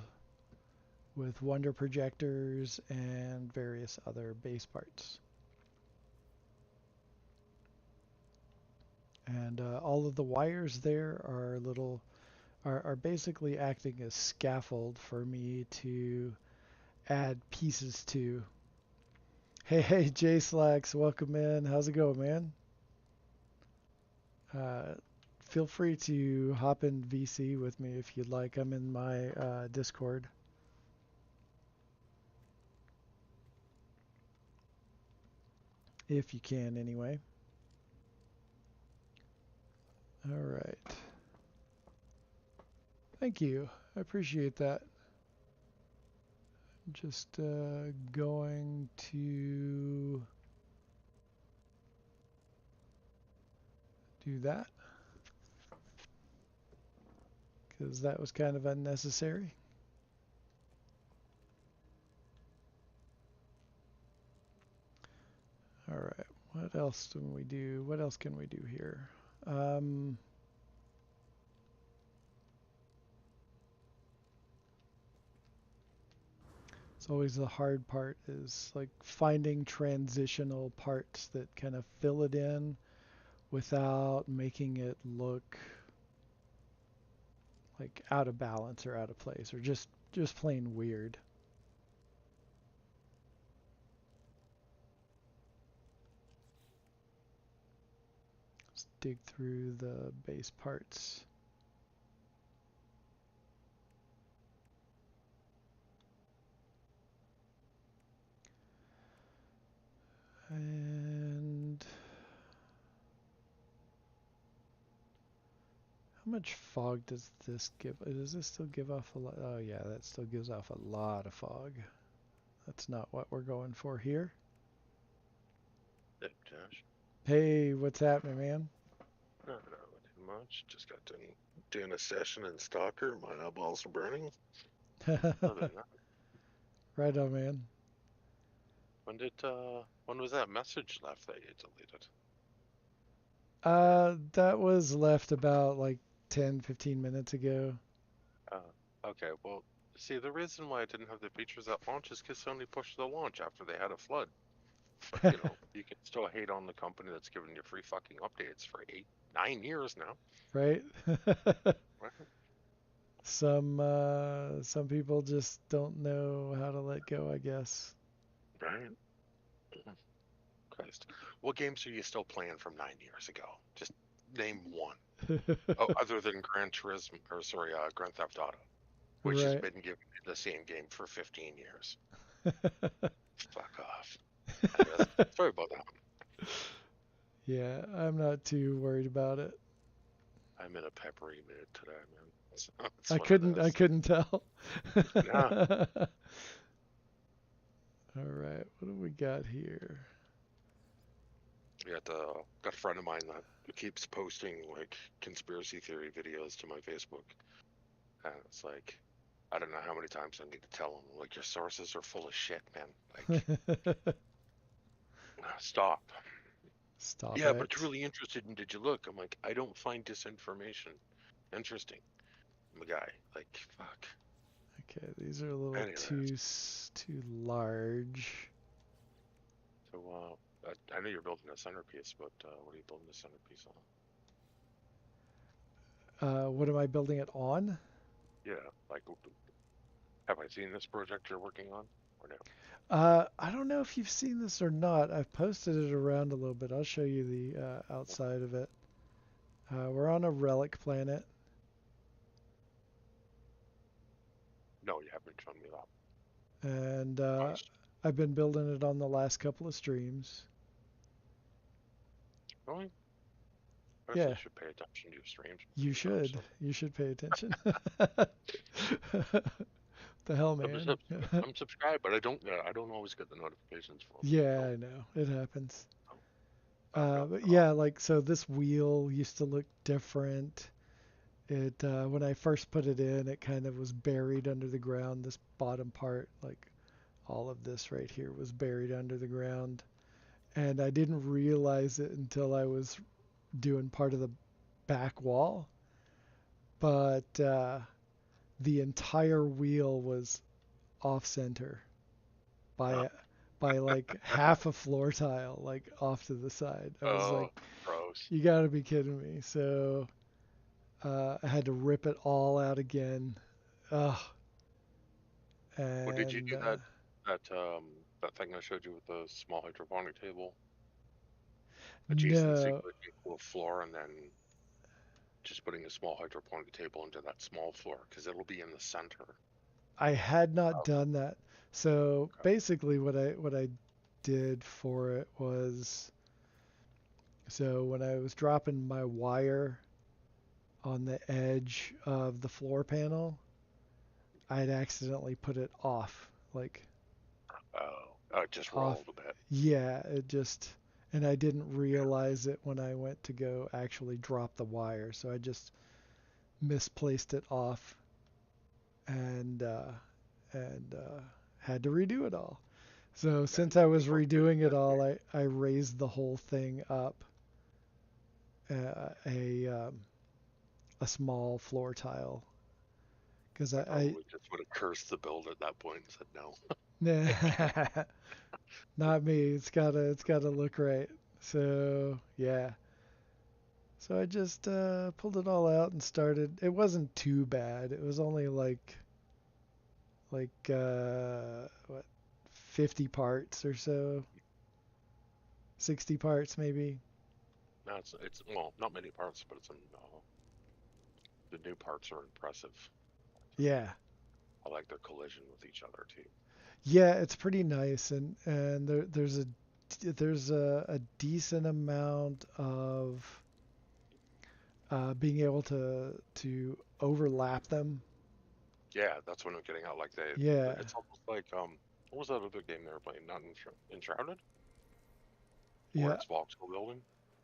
with wonder projectors and various other base parts. And all of the wires there are basically acting as scaffold for me to add pieces to. Hey, J Slacks, welcome in. How's it going, man? Feel free to hop in VC with me if you'd like. I'm in my Discord. If you can, anyway. All right. Thank you. I appreciate that. I'm just going to do that, because that was kind of unnecessary. All right, what else can we do? What else can we do here? Um, it's always the hard part is like finding transitional parts that kind of fill it in without making it look like out of balance or out of place or just plain weird. Let's dig through the base parts. And how much fog does this give? Does this still give off a lot? Oh yeah, that still gives off a lot of fog. That's not what we're going for here. Yep, Josh. Hey, what's happening, man? Not too much. Just got done doing a session in Stalker. My eyeballs are burning. Other than that, Right on, man. when was that message left that you deleted? Or That was left about like 10, 15 minutes ago. okay, well, see, the reason why I didn't have the features at launch is because Sony pushed the launch after they had a flood. But you can still hate on the company that's giving you free fucking updates for 8, 9 years now. Right? Right? Some people just don't know how to let go, I guess. Right? Christ. What games are you still playing from 9 years ago? Just name one. Oh, other than Gran Turismo, or sorry, Grand Theft Auto, which has Right. been giving you the same game for 15 years. Fuck off. Anyways, sorry about that. Yeah, I'm not too worried about it. I'm in a peppery mood today, man. So I it's what it couldn't I is. couldn't tell. Yeah, All right, what do we got here? got a friend of mine that keeps posting like conspiracy theory videos to my Facebook, and it's like, I don't know how many times I need to tell him, like, your sources are full of shit, man. Like, stop. Stop Yeah, but it's it. really interested in, did you look? I'm like, I don't find disinformation interesting. I'm a guy. Like, fuck. Okay, these are a little Anyways, too large. so I know you're building a centerpiece, but what are you building the centerpiece on? What am I building it on? Yeah, like, have I seen this project you're working on, or no? I don't know if you've seen this or not. I've posted it around a little bit. I'll show you the outside of it. We're on a relic planet, No, you haven't shown me that. and Nice. I've been building it on the last couple of streams. Really? I guess I Yeah, should pay attention to your streams you more should. so. You should pay attention. The hell, I'm, man. sub- I'm subscribed, but I don't always get the notifications for them. Yeah, So, I know. It happens. oh, okay. But yeah, like so this wheel used to look different. It when I first put it in, it kind of was buried under the ground. This bottom part, like all of this right here, was buried under the ground, and I didn't realize it until I was doing part of the back wall. But the entire wheel was off center Oh, by by like half a floor tile, like off to the side. I was like, oh, gross. you got to be kidding me. So I had to rip it all out again. Ugh. Well, did you And do that thing I showed you with the small hydroponic table adjacency no, to a floor, and then just putting a small hydroponic table into that small floor because it'll be in the center. I had not Oh, done that. So okay. basically, what I did for it was so when I was dropping my wire on the edge of the floor panel, I had accidentally put it off, like Oh, it just off. rolled a bit. Yeah, it just, and I didn't realize it when I went to go actually drop the wire. So I just misplaced it off and had to redo it all. So Yeah, since I was don't get redoing it that all, game. I raised the whole thing up a small floor tile because I I probably just would have cursed the build at that point and said no. I can't. I not me. It's gotta look right. So yeah. So I just pulled it all out and started. It wasn't too bad. It was only what 50 parts or so, 60 parts maybe. No, it's well, not many parts, but the new parts are impressive. So Yeah. I like their collision with each other too. Yeah, it's pretty nice and there's a decent amount of being able to overlap them. Yeah, that's what I'm getting at. Like Yeah. it's almost like what was that other game they were playing? Not Enshrouded, where Yeah. it's voxel building,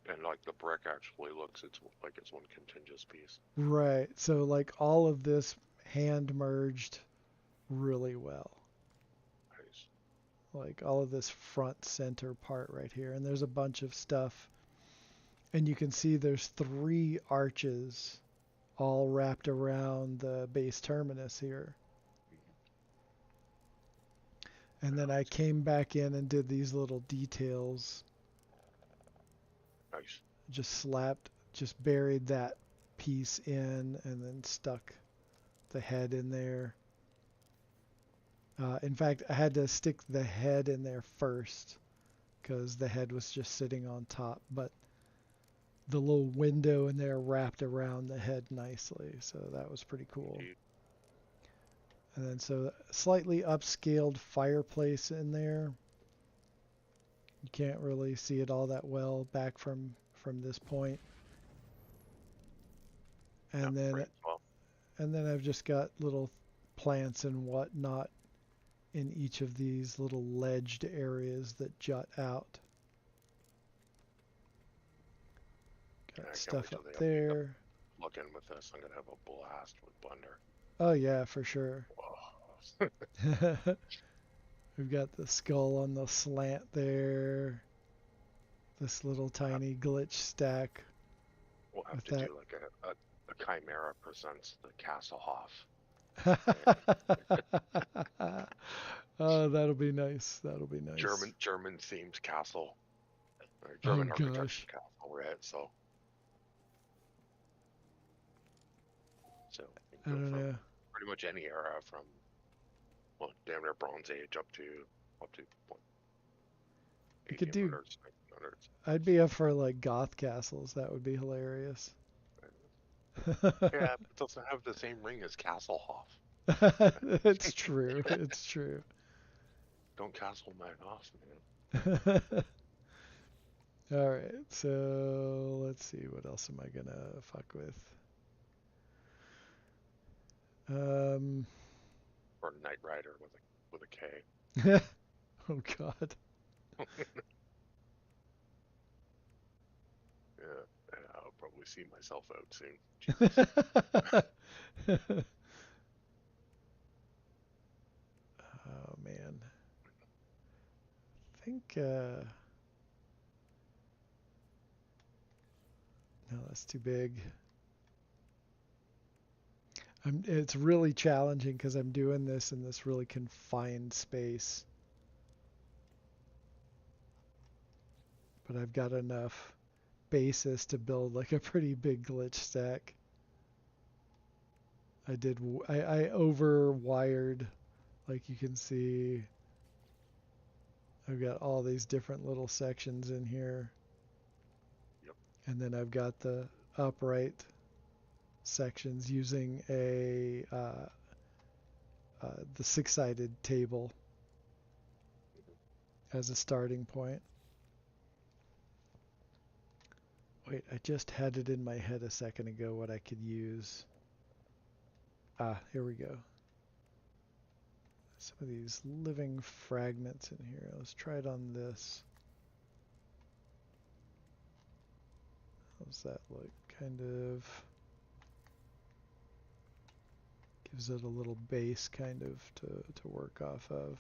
and like the brick actually looks it's like it's one contiguous piece. Right. So like all of this hand merged really well. Nice. Like all of this front center part right here. And there's a bunch of stuff. And you can see there's three arches all wrapped around the base terminus here. Mhm. And then Yeah, I came back in and did these little details. nice. Just buried that piece in and then stuck the head in there. In fact, I had to stick the head in there first because the head was just sitting on top. But the little window in there wrapped around the head nicely, so that was pretty cool. Indeed. And then so slightly upscaled fireplace in there. You can't really see it all that well back from this point. Yeah, And then right. Well, and then I've just got little plants and whatnot in each of these little ledged areas that jut out. yeah, Got I can't wait stuff up till they update the there. plugin with this. I'm gonna have a blast with Blender. Oh yeah, for sure. Whoa. We've got the skull on the slant there. This little tiny glitch stack We'll have with to that. do like a Chimera presents the Castlehoff. And Oh, that'll be nice. That'll be nice. German themed castle or Oh German architecture gosh. castle, right? So you I can go don't from know. pretty much any era from well, damn near Bronze Age up to what, We could do. 1800s, 1900s. I'd be up for like goth castles. That would be hilarious. Yeah, but it doesn't have the same ring as Castlehoff. It's true. It's true. Don't castle mine off, man. All right. So let's see. What else am I gonna fuck with? Um. Or Knight Rider with a K. Oh God. Yeah, I'll probably see myself out soon. Jesus. Oh man. I think no, that's too big. It's really challenging because I'm doing this in this really confined space. But I've got enough basis to build like a pretty big glitch stack. I over wired, like you can see. I've got all these different little sections in here. Yep. And then I've got the upright sections using the six-sided table as a starting point. Wait, I just had it in my head a second ago what I could use. Ah, here we go. Some of these living fragments in here. Let's try it on this. How's that look? Kind of. Gives it a little base kind of to work off of.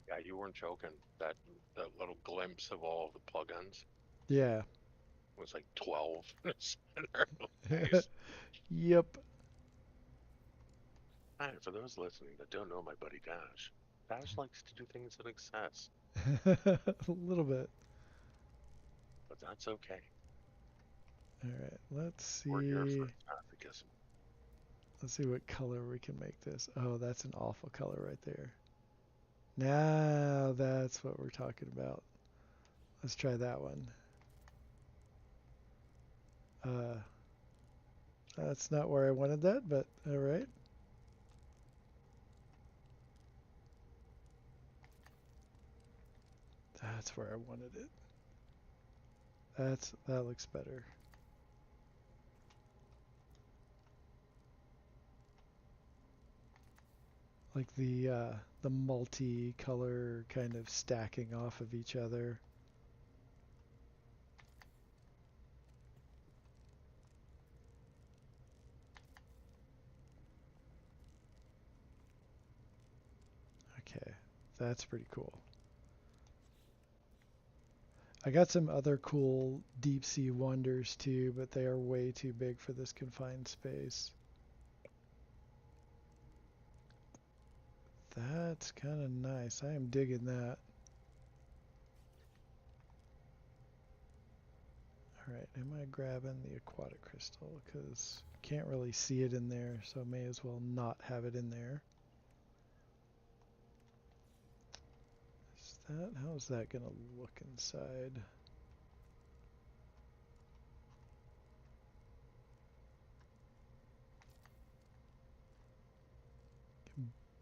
Yeah, you weren't joking. That little glimpse of all the plugins Yeah. was like 12 in the center. Nice. Yep. Hi, for those listening that don't know my buddy Dash, Dash likes to do things in excess, A little bit. but that's okay. All right. We're here for masochism. Let's see what color we can make this. Oh, that's an awful color right there. Now that's what we're talking about. Let's try that one. Uh, that's not where I wanted that, but all right. That's where I wanted it. That looks better. Like the multi-color kind of stacking off of each other. Okay, that's pretty cool. I got some other cool deep sea wonders too, but they are way too big for this confined space. That's kind of nice. I am digging that. All right, am I grabbing the aquatic crystal? Because can't really see it in there, so I may as well not have it in there. Is that, how's that gonna look inside?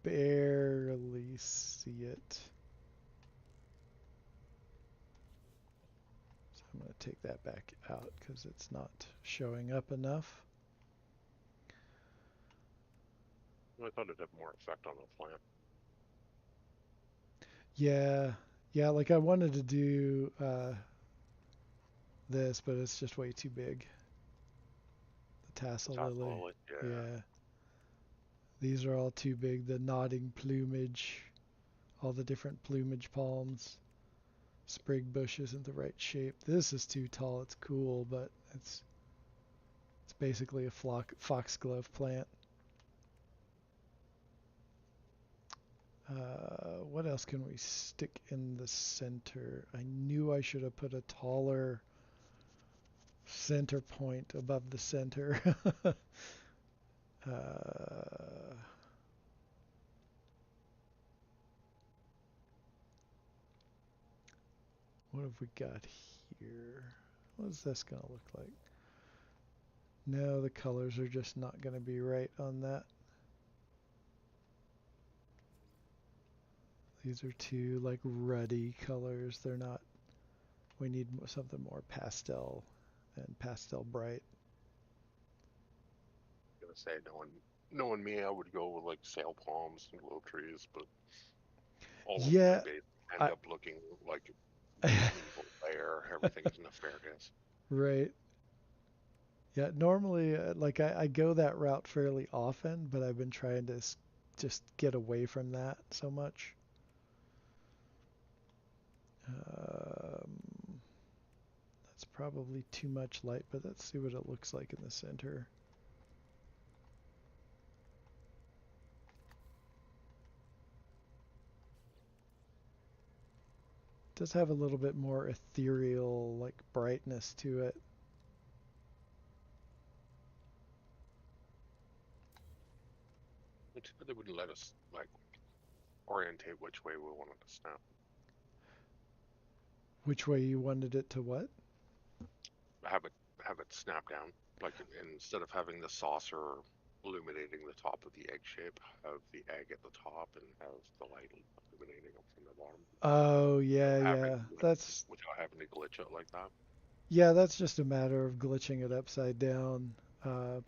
Barely see it. So I'm gonna take that back out because it's not showing up enough. I thought it'd have more effect on the plant. Yeah, yeah, like I wanted to do this, but it's just way too big. The The tassel lily. tassel, yeah. Yeah, these are all too big. The nodding plumage, all the different plumage palms. Sprig bush isn't the right shape. This is too tall. It's cool, but it's basically a foxglove plant. What else can we stick in the center? I knew I should have put a taller center point above the center. uh, what have we got here? What is this going to look like? No, the colors are just not going to be right on that. These are too like ruddy colors. They're not. We need something more pastel and pastel bright. I'm gonna say knowing me, I would go with like sail palms and glow trees, but all of my Yeah, bases end I up looking like an evil bear. Everything is nefarious. right. Yeah, normally like I go that route fairly often, but I've been trying to just get away from that so much. Um, that's probably too much light, but let's see what it looks like in the center. It does have a little bit more ethereal like brightness to it. It's they wouldn't let us like orientate which way we wanted to snap. Which way you wanted it to what? Have it have it snap down. Like instead of having the saucer illuminating the top of the egg shape, have the egg at the top and have the light illuminating up from the bottom. Oh, Without yeah, having yeah. That's without having to glitch it like that. yeah, that's just a matter of glitching it upside down. Uh,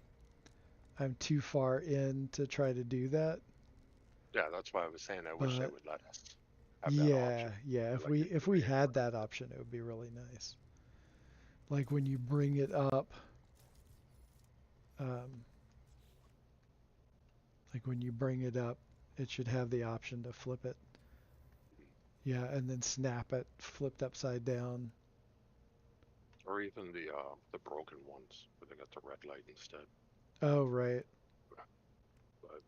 I'm too far in to try to do that, Yeah, that's why I was saying I wish they but would let us have that option. Yeah. I If like we it if the we way it had works. that option, it would be really nice. Like when you bring it up, um, like when you bring it up, it should have the option to flip it. Yeah, and then snap it flipped upside down. Or even the broken ones where they got the red light instead. Oh, right. But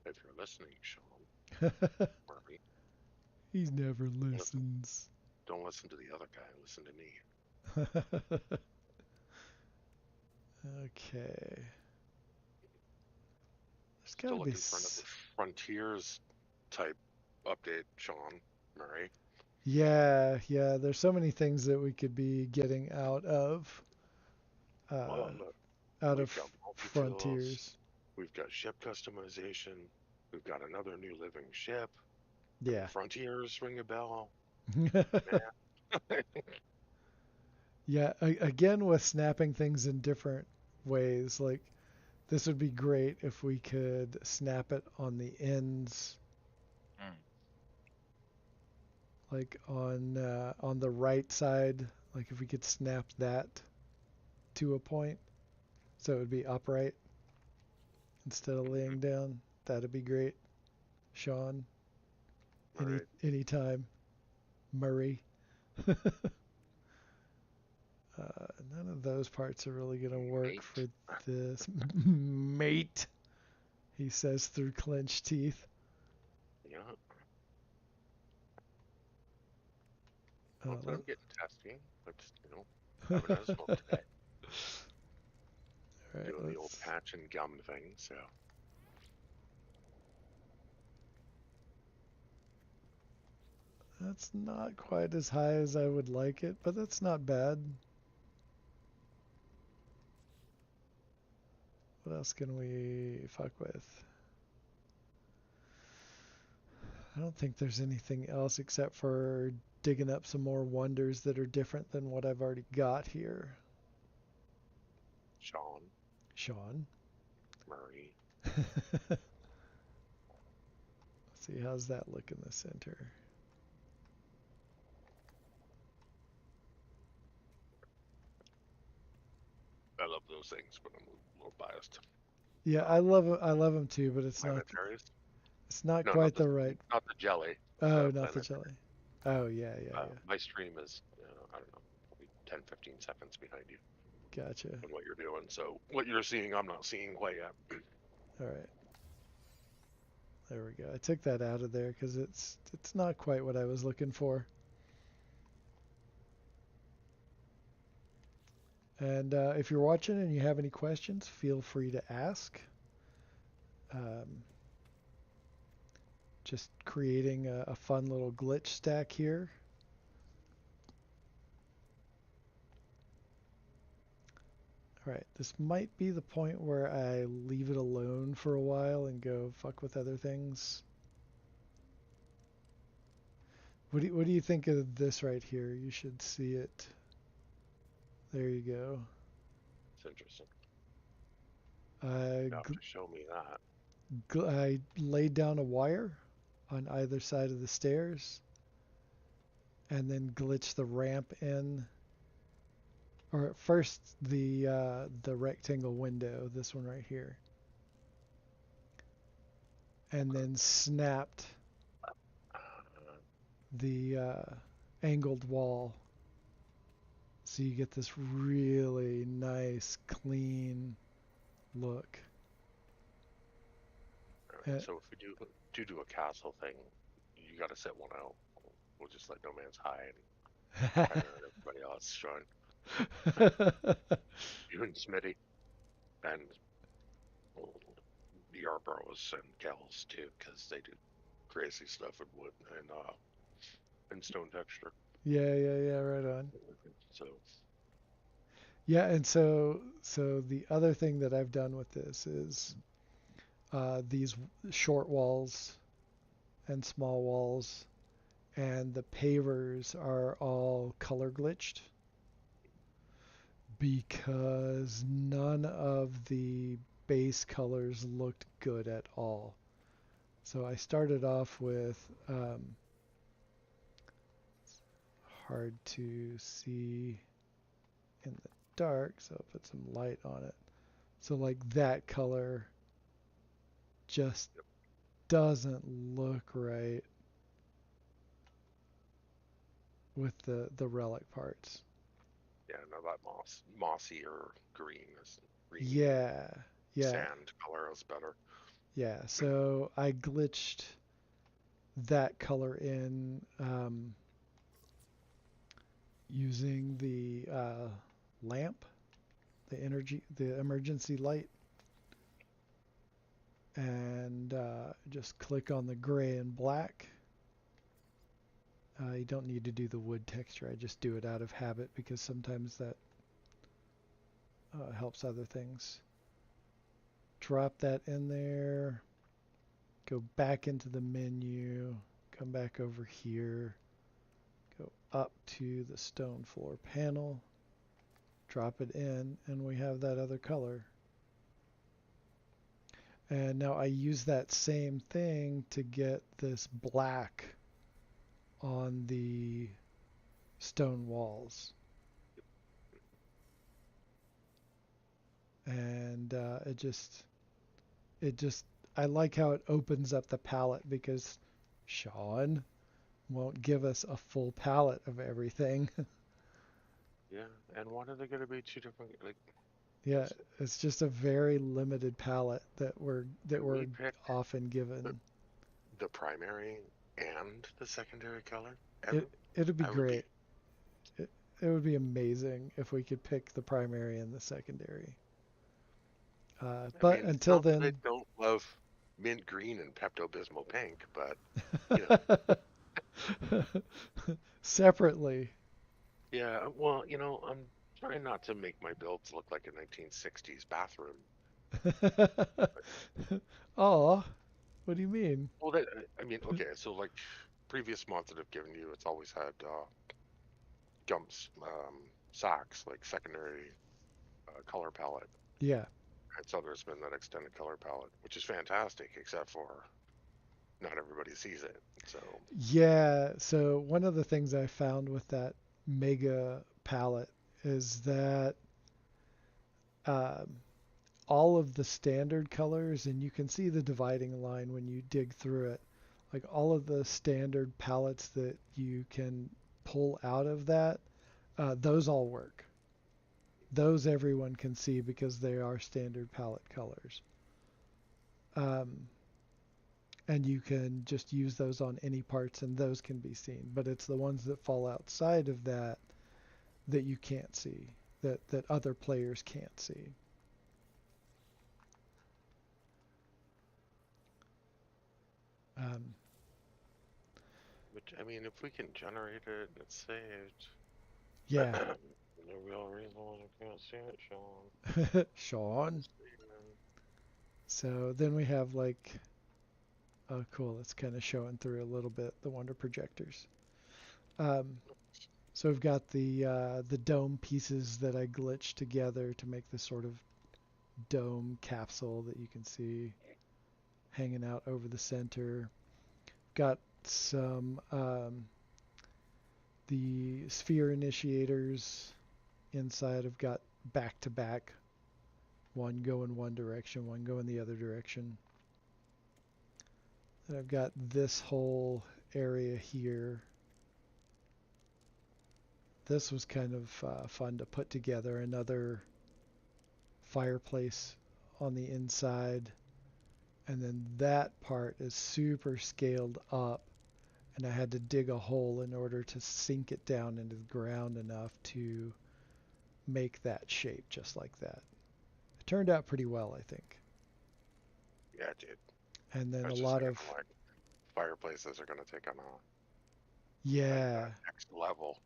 if you're listening, Sean Murray, He never listen, listens. don't listen to the other guy. Listen to me. Okay. There's got to Still be. looking for another Frontiers type update, Sean Murray. Yeah. There's so many things that we could be getting uh, Well, look, out of we've got multi-tools, Frontiers. we've got ship customization, we've got another new living ship. I mean, Yeah. Frontiers ring a bell, man. Yeah. Again, with snapping things in different ways, like this would be great if we could snap it on the ends, Mm. like on the right side. Like if we could snap that to a point, so it would be upright instead of laying down. That'd be great, Sean. All right, Anytime, Murray. None of those parts are really gonna work mate. for this, mate. He says through clenched teeth. Yeah, Uh, not that let, I'm getting testy, but having a smoke today, all right, doing the old patch and gum thing. So that's not quite as high as I would like it, but that's not bad. What else can we fuck with? I don't think there's anything else except for digging up some more wonders that are different than what I've already got here. Sean Sean. Murray, Let's see, how's that look in the center? I love those things, but I'm a little biased. Yeah, Um, I love them too, but planetaries? it's not No, quite the right. not the jelly, Oh, the not the planetary. jelly. Oh, yeah. My stream is, I don't know, maybe 10, 15 seconds behind you Gotcha. on what you're doing. So what you're seeing, I'm not seeing quite yet. All right. There we go. I took that out of there because it's not quite what I was looking for. And if you're watching and you have any questions, feel free to ask. Um, just creating a fun little glitch stack here. All right, this might be the point where I leave it alone for a while and go fuck with other things. What do you think of this right here? You should see it. There you go. It's interesting. I, You have to show me that. I laid down a wire on either side of the stairs and then glitched the ramp in. Or first the rectangle window, this one right here, and Okay. then snapped Uh, the angled wall, so you get this really nice, clean look. all right. So if we do a castle thing, you got to set one out. We'll just let No Man's High and everybody else join. You and Smitty and the Yarbrough and Gals too, because they do crazy stuff in wood and stone texture. Yeah, right on. So Yeah, and so the other thing that I've done with this is these short walls and small walls and the pavers are all color glitched because none of the base colors looked good at all. So I started off with hard to see in the dark, so I'll put some light on it. So like that color just doesn't look right with the relic parts. Yeah, no, that mossy or green is greeny Yeah, yeah, sand color is better. yeah. So I glitched that color in using the lamp, the emergency light, and just click on the gray and black. You don't need to do the wood texture. I just do it out of habit because sometimes that helps other things. Drop that in there. Go back into the menu. Come back over here. Go up to the stone floor panel. Drop it in, and we have that other color. And now I use that same thing to get this black on the stone walls. And it just, I like how it opens up the palette because Sean won't give us a full palette of everything. Yeah, and when are they going to be two different? Like, Yeah, is, it's just a very limited palette that can we we're pick often the, given. the primary and the secondary color It ever? it'd be I would be. great. It, it would be amazing if we could pick the primary and the secondary. I But mean, it's until not that I then, don't love mint green and Pepto Bismol pink, but you know, separately. yeah. Well, I'm trying not to make my builds look like a 1960s bathroom. Oh, what do you mean? Well, that I mean, okay. So like previous mods that I've given you, it's always had gumps, socks, like secondary color palette. Yeah. And so there's been that extended color palette, which is fantastic, except for not everybody sees it. So Yeah, so one of the things I found with that mega palette is that um, all of the standard colors, and you can see the dividing line when you dig through it, like all of the standard palettes that you can pull out of that, those all work. Those everyone can see because they are standard palette colors. Um, and you can just use those on any parts and those can be seen. But it's the ones that fall outside of that that you can't see, that other players can't see. Um, which I mean, if we can generate it and it's saved, yeah, no real reason why I can't see it, Sean. Sean. Steven. So then we have like, oh cool, it's kind of showing through a little bit the wonder projectors. Um, so we've got the dome pieces that I glitched together to make this sort of dome capsule that you can see hanging out over the center. Got some the sphere initiators inside. I've got back to back, one go in one direction, one go in the other direction. And I've got this whole area here. This was kind of fun to put together. Another fireplace on the inside. And then that part is super scaled up. And I had to dig a hole in order to sink it down into the ground enough to make that shape just like that. It turned out pretty well, I think. Yeah, dude. And I then a was just lot thinking of, like fireplaces are gonna take on a yeah, next level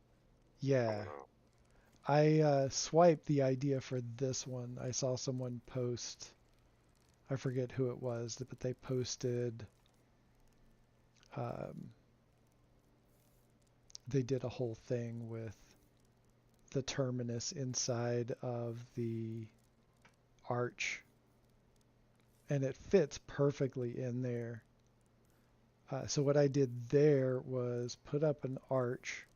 yeah. coming up. I swiped the idea for this one. I saw someone post, I forget who it was, but they posted, um, they did a whole thing with the terminus inside of the arch, and it fits perfectly in there. So what I did there was put up an arch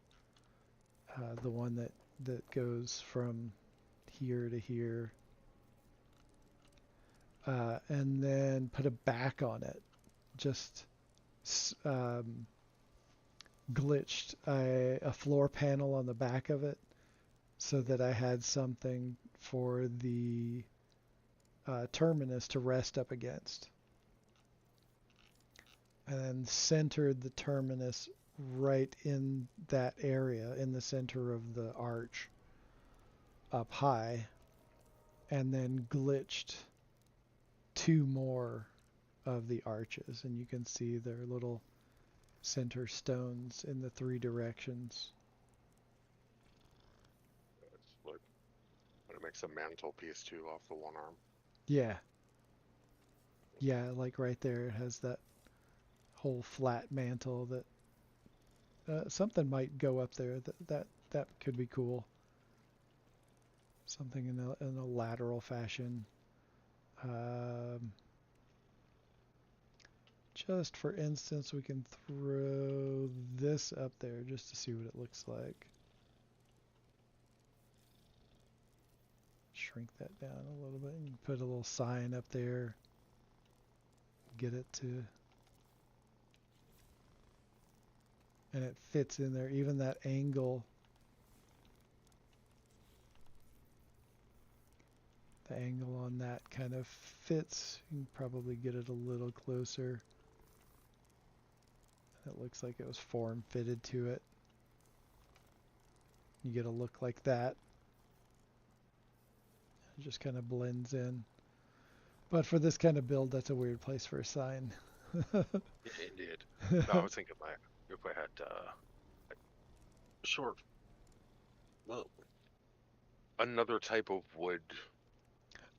the one that goes from here to here, and then put a back on it. Just glitched a floor panel on the back of it so that I had something for the terminus to rest up against. And then centered the terminus right in that area, in the center of the arch, up high, and then glitched two more of the arches, and you can see their little center stones in the three directions. It's like when it makes a mantelpiece too off the one arm. Yeah, yeah, like right there, it has that whole flat mantle that something might go up there. That could be cool. Something in a lateral fashion. Um, just for instance, we can throw this up there just to see what it looks like. Shrink that down a little bit and put a little sign up there. Get it to, and it fits in there. Even that angle, the angle on that kind of fits. You can probably get it a little closer. It looks like it was form fitted to it. You get a look like that. It just kind of blends in. But for this kind of build, that's a weird place for a sign. Indeed. No, I was thinking like if I had short, well, another type of wood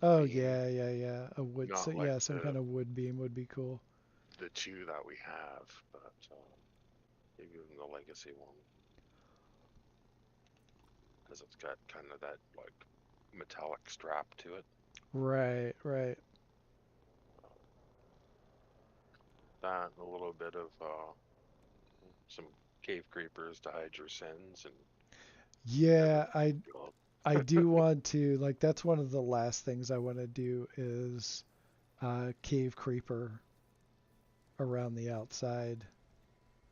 Oh beam, yeah, yeah, yeah. A wood, so not like yeah, some kind of wood beam would be cool. the two that we have, but maybe even the legacy one, because it's got kind of that like metallic strap to it. Right, right. That and a little bit of some cave creepers to hide your sins and Yeah, everything. I do want to, like, that's one of the last things I want to do is cave creeper around the outside.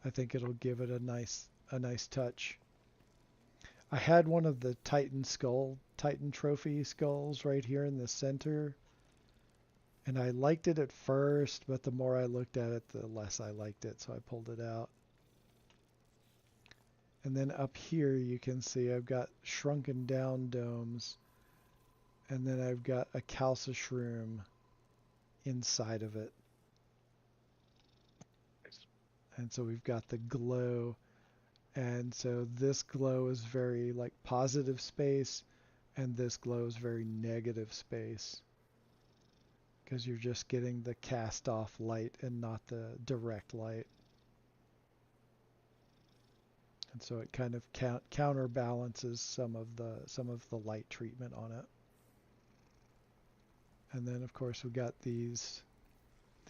I think it'll give it a nice touch. I had one of the Titan trophy skulls right here in the center, and I liked it at first, but the more I looked at it, the less I liked it, so I pulled it out. And then up here you can see I've got shrunken down domes, and then I've got a calca shroom inside of it. Nice. And so we've got the glow. And so this glow is very like positive space, and this glow is very negative space. Because you're just getting the cast off light and not the direct light. And so it kind of counterbalances some of the light treatment on it. And then of course we've got these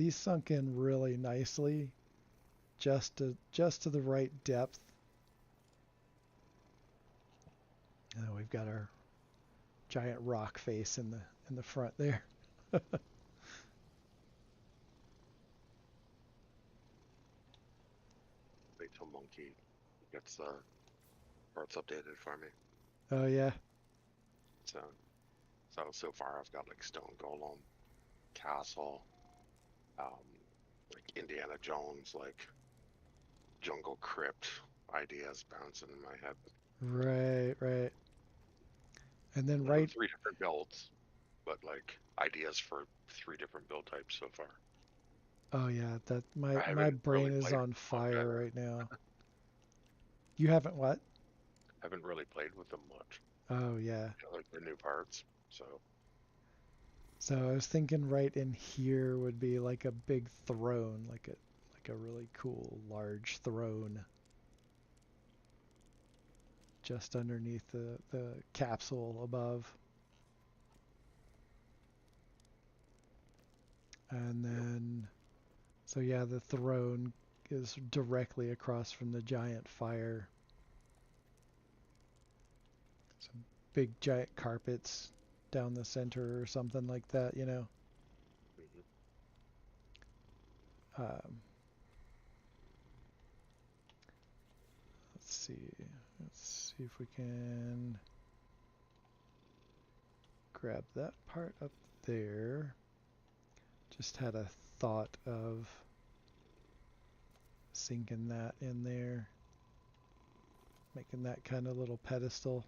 sunk in really nicely, just to the right depth. And then we've got our giant rock face in the front there. Wait till Monkey gets the parts updated for me. Oh yeah. So far I've got like Stone Golem, Castle, um, like Indiana Jones, like Jungle Crypt ideas bouncing in my head. Right, right. And then I have right. three different builds, but like ideas for three different build types so far. Oh yeah, that I my haven't brain really is played on them much fire either. right now. You haven't what? Haven't really played with them much. Oh yeah. You know, like the new parts. So So I was thinking right in here would be like a big throne, like a really cool large throne just underneath the capsule above. And yep. then so yeah, the throne is directly across from the giant fire. big giant carpets down the center or something like that, you know. Mhm. Um, let's see. Let's see if we can grab that part up there. Just had a thought of sinking that in there, making that kind of little pedestal.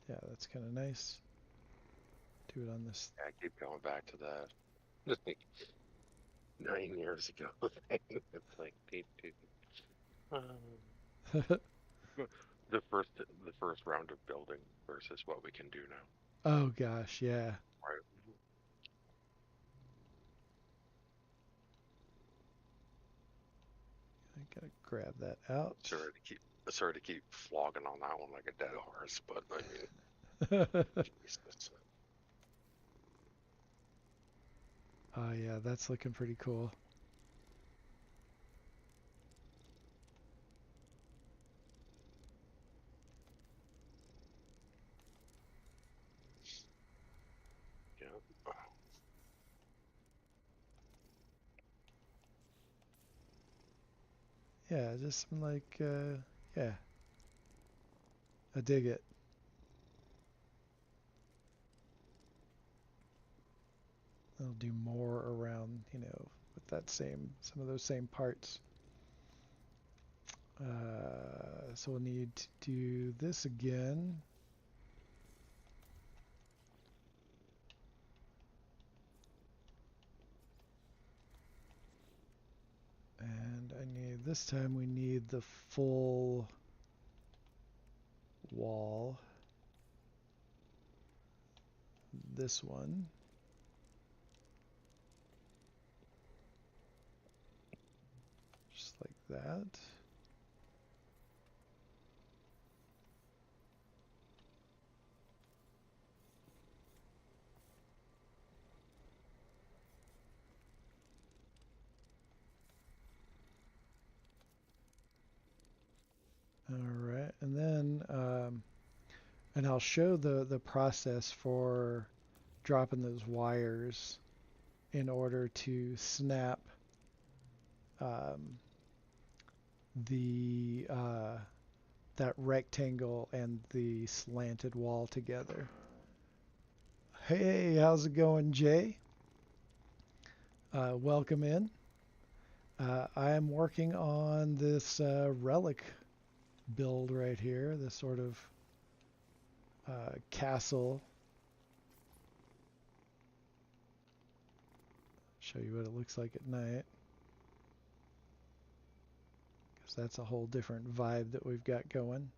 Yeah, that's kind of nice. Do it on this. Yeah, I keep going back to that. Like 9 years ago. It's like the first round of building versus what we can do now. Oh gosh, yeah. Right. I gotta grab that out. Sorry to keep flogging on that one like a dead horse, but I mean, Jesus. Oh yeah, that's looking pretty cool. Yeah. Yeah, just some like, yeah, I dig it. I'll do more around, with that some of those same parts. So we'll need to do this again. And this time we need the full wall. This one. Just like that. All right. And then, and I'll show the process for dropping those wires in order to snap um, the that rectangle and the slanted wall together. Hey, how's it going, Jay? Welcome in. I am working on this relic build right here, this sort of castle. Show you what it looks like at night, because that's a whole different vibe that we've got going.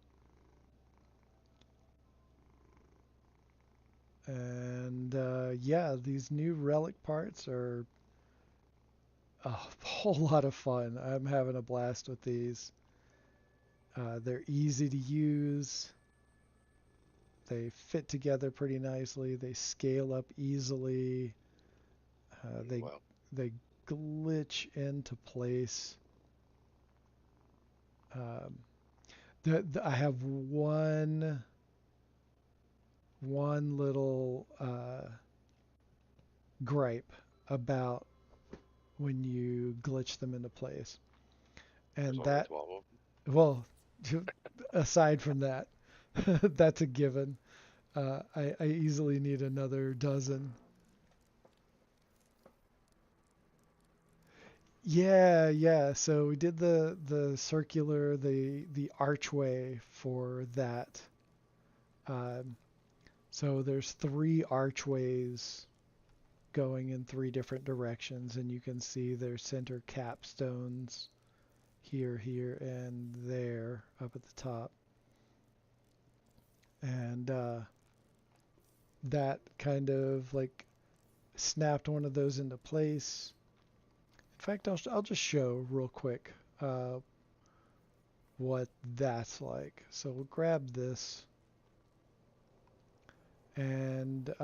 And yeah, these new relic parts are a whole lot of fun. I'm having a blast with these. They're easy to use. They fit together pretty nicely. They scale up easily. Uh, they Well, they glitch into place. Um, I have one little gripe about when you glitch them into place, there's and only that 12 of them. well, aside from that, that's a given. I easily need another dozen. Yeah, yeah. So we did the circular, the archway for that. Um, so there's three archways going in three different directions, and you can see their center capstones here, here, and there up at the top. And that kind of like snapped one of those into place. In fact, I'll just show real quick what that's like. So we'll grab this and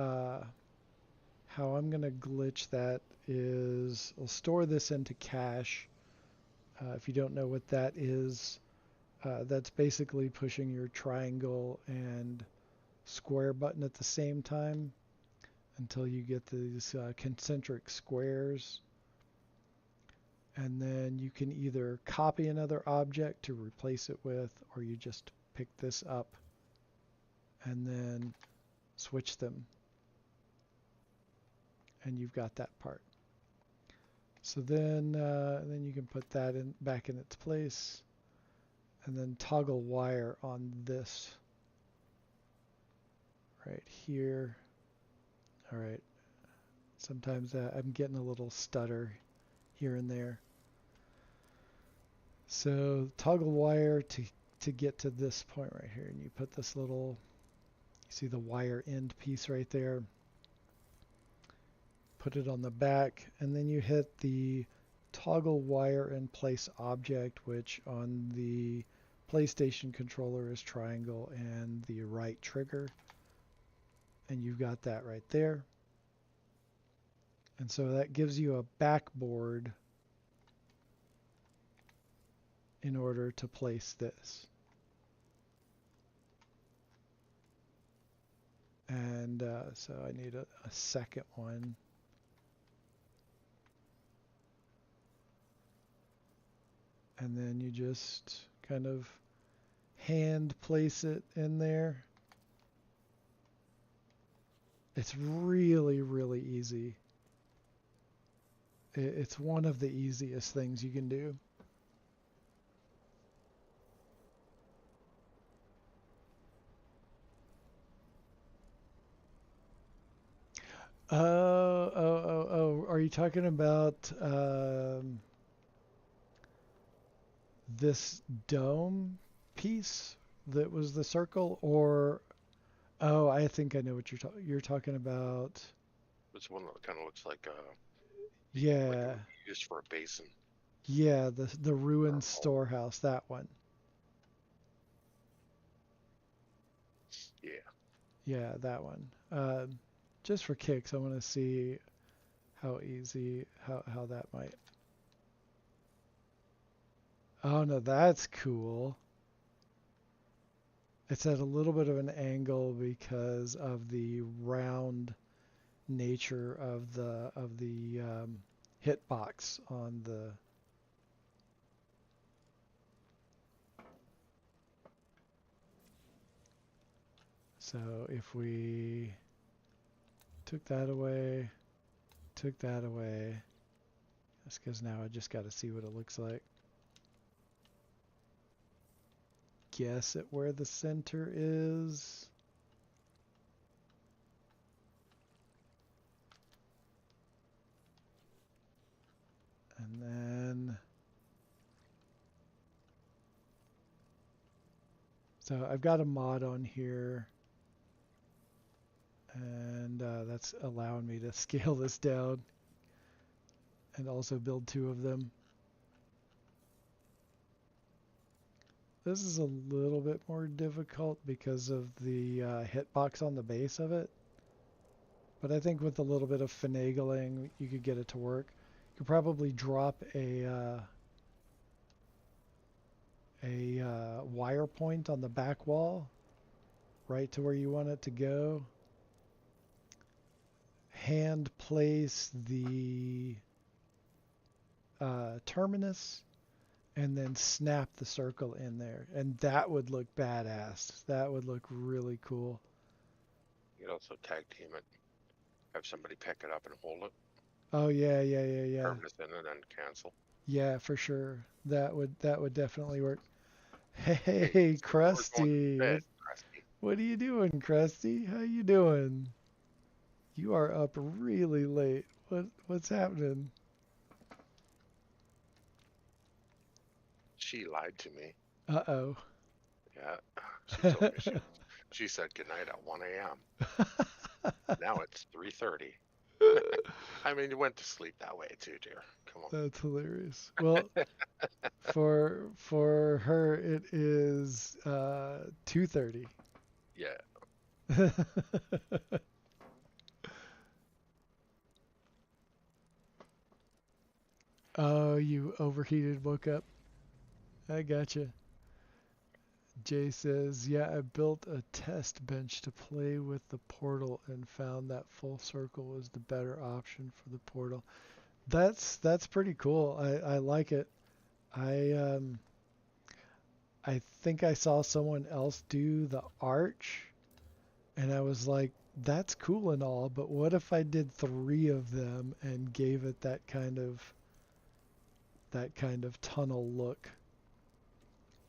how I'm going to glitch that is I'll store this into cache. If you don't know what that is, that's basically pushing your triangle and square button at the same time until you get these concentric squares. And then you can either copy another object to replace it with, or you just pick this up and then switch them. And you've got that part. So then you can put that in back in its place, and then toggle wire on this right here. All right. Sometimes I'm getting a little stutter here and there. So toggle wire to get to this point right here, and you put this little, you see the wire end piece right there. Put it on the back, and then you hit the toggle wire in place object, which on the PlayStation controller is triangle and the right trigger. And you've got that right there. And so that gives you a backboard in order to place this. And so I need a second one. And then you just kind of hand place it in there. It's really, really easy. It's one of the easiest things you can do. Oh, are you talking about this dome piece that was the circle? Or, oh, I think I know what you're talking about. It's one that kind of looks like like Yeah, used for a basin. yeah, the ruined storehouse, that one. Yeah. Yeah, that one. Just for kicks, I want to see how easy, how that might. Oh no, that's cool. It's at a little bit of an angle because of the round nature of the hitbox on the. So if we took that away, that's because now I just got to see what it looks like. Guess at where the center is. And then, so I've got a mod on here, and that's allowing me to scale this down and also build two of them. This is a little bit more difficult because of the hitbox on the base of it. But I think with a little bit of finagling, you could get it to work. You could probably drop a wire point on the back wall right to where you want it to go. Hand place the terminus and then snap the circle in there. And that would look badass. That would look really cool. You could also tag team it. Have somebody pick it up and hold it. Oh yeah. Terminus in it and cancel. Yeah, for sure. That would definitely work. Hey, Krusty. What are you doing, Krusty? How you doing? You are up really late. What's happening? She lied to me. Uh-oh. Yeah. She told me she said goodnight at 1 a.m. Now it's 3:30. I mean, you went to sleep that way too, dear. Come on. That's hilarious. Well, for her it is 2:30. Yeah. Oh, you overheated, woke up. I gotcha. Jay says, yeah, I built a test bench to play with the portal and found that full circle was the better option for the portal. That's pretty cool. I like it. I I think I saw someone else do the arch and I was like, that's cool and all, but what if I did three of them and gave it that kind of tunnel look?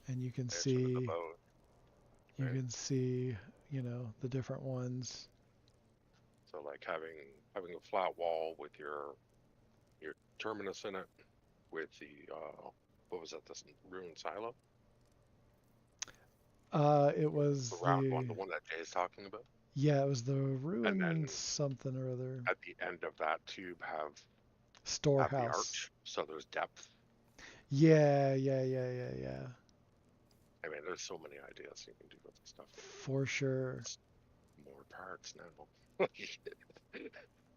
And Edge of the see boat, you right? can see, the different ones. So like having a flat wall with your terminus in it, with the what was that? This ruined silo, It was the round one, the the one that Jay's talking about, yeah, it was the and ruin then something or other at the end of that tube have the storehouse. arch, so there's depth. Yeah, yeah, yeah, yeah, yeah. I mean, there's so many ideas you can do with this stuff. For sure. It's more parts now.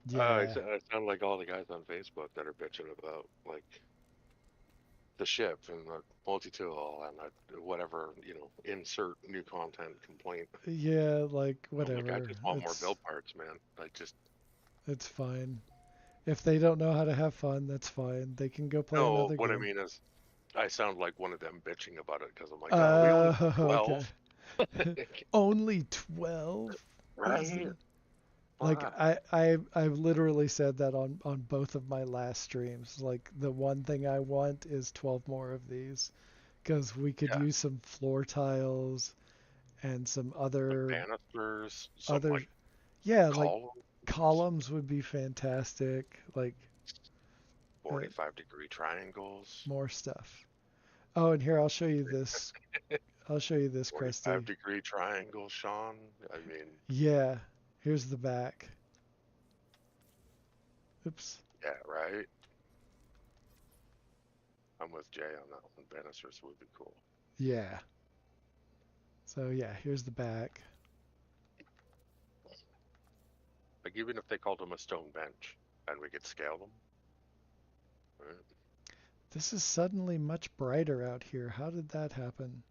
Yeah. I sound like all the guys on Facebook that are bitching about like the ship and the multi-tool and the whatever, insert new content complaint. Yeah, like I'm like, I whatever. just want more It's build parts, man. Like, just it's fine. If they don't know how to have fun, that's fine. They can go play no. another What I game. mean is, I sound like one of them bitching about it because I'm like, oh, we only Oh, need 12, okay. Only 12? Is right? like Fuck. I've literally said that on both of my last streams. Like the one thing I want is 12 more of these because we could Yeah, use some floor tiles and some some other banisters, some other like yeah, like columns, columns would be fantastic. Like 45-degree triangles, more stuff. Oh, and here I'll show you this. I'll show you this, Krusty. 45-degree triangles, Sean. I mean, Yeah, here's the back. Oops. yeah, right. I'm with Jay on that one. Banisters would be cool. Yeah. So yeah, here's the back. Like even if they called them a stone bench and we could scale them, right? This is suddenly much brighter out here. How did that happen?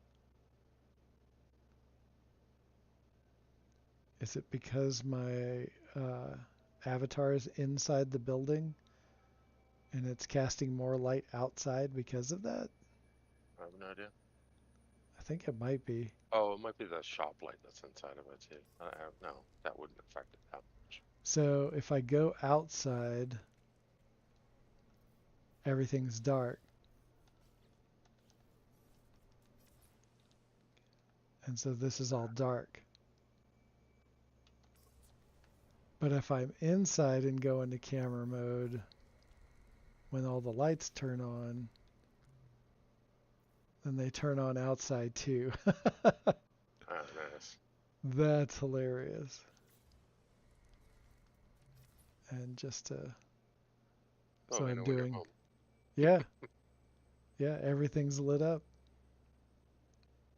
Is it because my avatar is inside the building and it's casting more light outside because of that? I have no idea. I think it might be. Oh, it might be the shop light that's inside of it too. No, that wouldn't affect it that much. So if I go outside, everything's dark. And so this is all dark. But if I'm inside and go into camera mode, when all the lights turn on, then they turn on outside too. Ah, nice. That's hilarious. And just Oh, so you I'm know when you're doing, home. yeah, yeah, everything's lit up.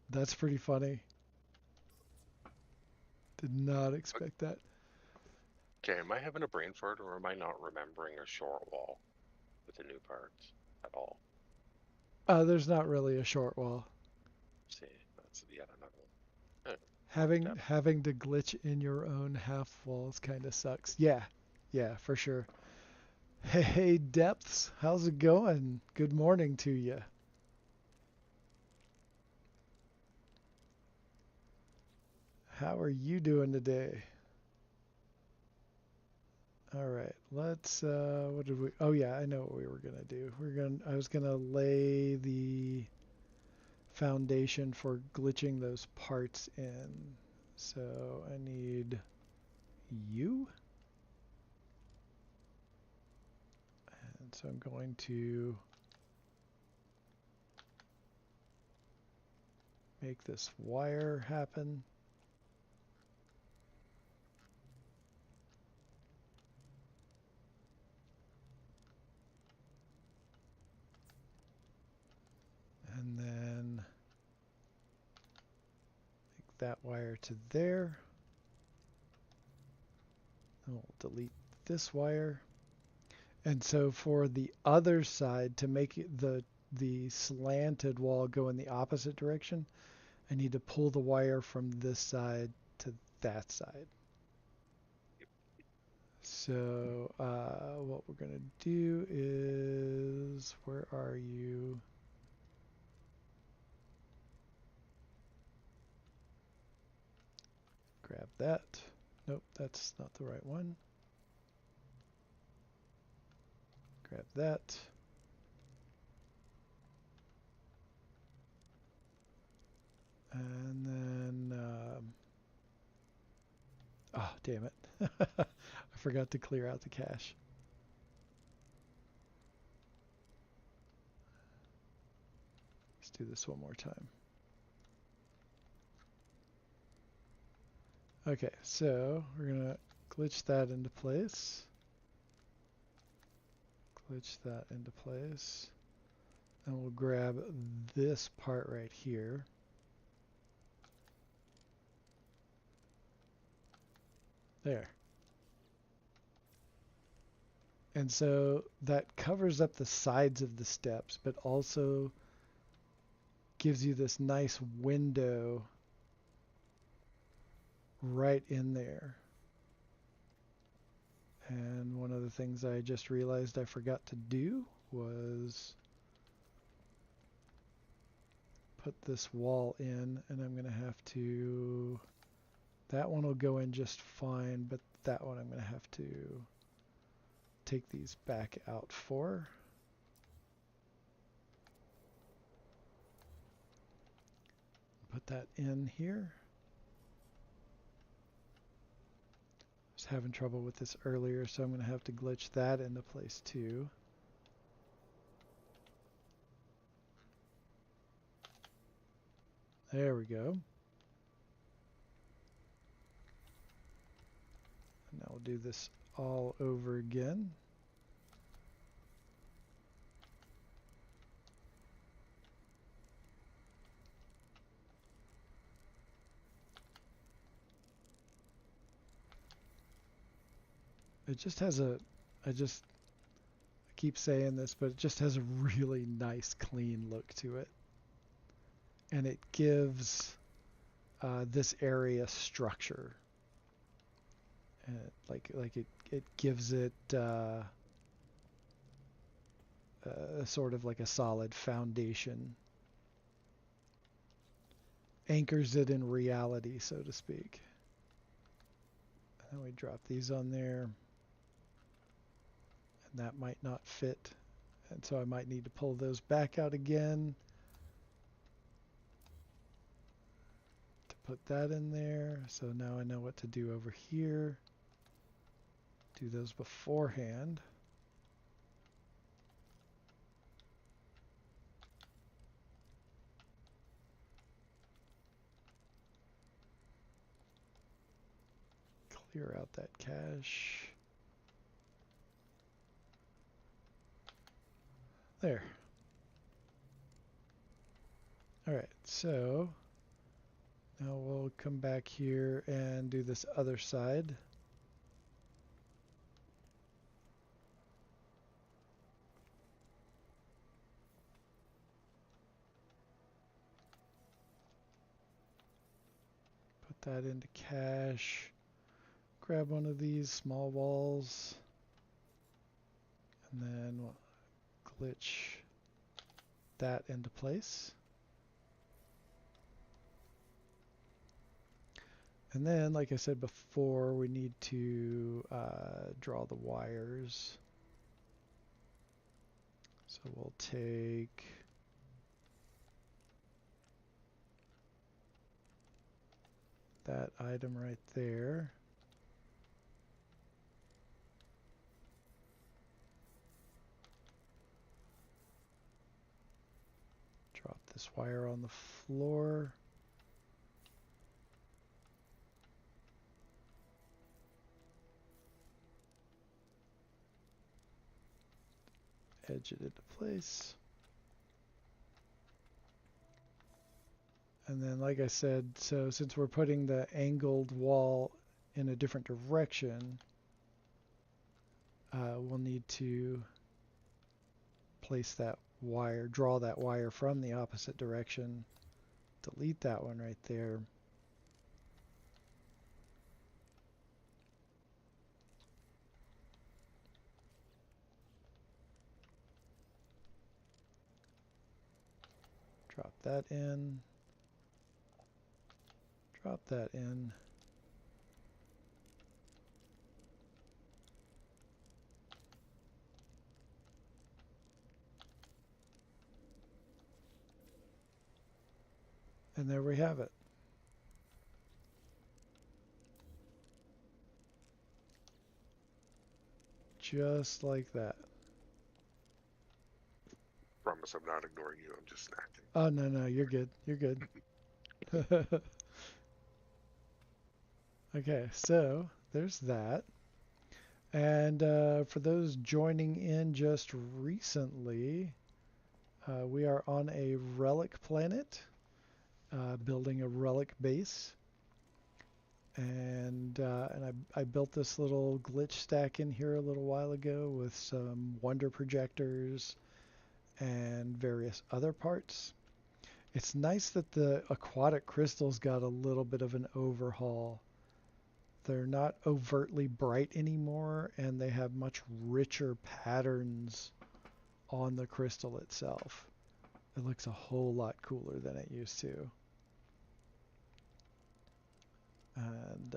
That's pretty funny. Did not expect that. Okay, am I having a brain fart or am I not remembering a short wall with the new parts at all? There's not really a short wall. See, that's yet another one. More Having depth. having to glitch in your own half walls kind of sucks. Yeah, yeah, for sure. Hey, Depths, how's it going? Good morning to you. How are you doing today? All right, let's, what did we, oh yeah, I know what we were gonna do. I was gonna lay the foundation for glitching those parts in. So I need you. And so I'm going to make this wire happen. And then make that wire to there. Then we'll delete this wire. And so for the other side, to make the slanted wall go in the opposite direction, I need to pull the wire from this side to that side. So what we're going to do is, where are you? Grab that. Nope, that's not the right one. Grab that. And then, oh, damn it. I forgot to clear out the cache. Let's do this one more time. Okay, so we're going to glitch that into place. Glitch that into place. And we'll grab this part right here. There. And so that covers up the sides of the steps, but also gives you this nice window right in there. And one of the things I just realized I forgot to do was put this wall in, and I'm going to have to, that one will go in just fine, but that one I'm going to have to take these back out for. Put that in here. I was having trouble with this earlier, so I'm going to have to glitch that into place too. There we go. And now we'll do this all over again. It just has a, I keep saying this, but it just has a really nice, clean look to it. And it gives this area structure. And it gives it sort of like a solid foundation. Anchors it in reality, so to speak. And we drop these on there. And that might not fit. And so I might need to pull those back out again to put that in there. So now I know what to do over here. Do those beforehand. Clear out that cache. There. Alright, so now we'll come back here and do this other side. Put that into cache. Grab one of these small walls. And then we'll glitch that into place. And then, like I said before, we need to draw the wires. So we'll take that item right there. Drop this wire on the floor. Edge it into place. And then, like I said, so since we're putting the angled wall in a different direction, we'll need to place that wire, draw that wire from the opposite direction, delete that one right there. Drop that in, drop that in. And there we have it. Just like that. Promise I'm not ignoring you. I'm just snacking. Oh, no, no, you're good. You're good. Okay, so there's that. And for those joining in just recently, we are on a relic planet, building a relic base. And I built this little glitch stack in here a little while ago with some wonder projectors and various other parts. It's nice that the aquatic crystals got a little bit of an overhaul. They're not overtly bright anymore, and they have much richer patterns on the crystal itself. It looks a whole lot cooler than it used to. And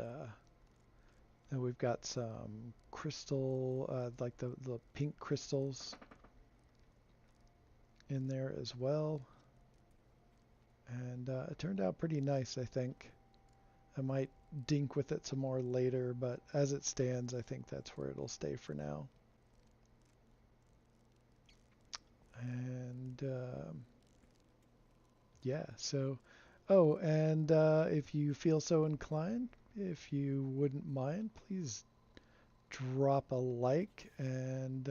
and we've got some crystal, like the pink crystals in there as well. And it turned out pretty nice, I think. I might dink with it some more later, but as it stands, I think that's where it'll stay for now. And yeah, so, oh, and if you feel so inclined, if you wouldn't mind, please drop a like. And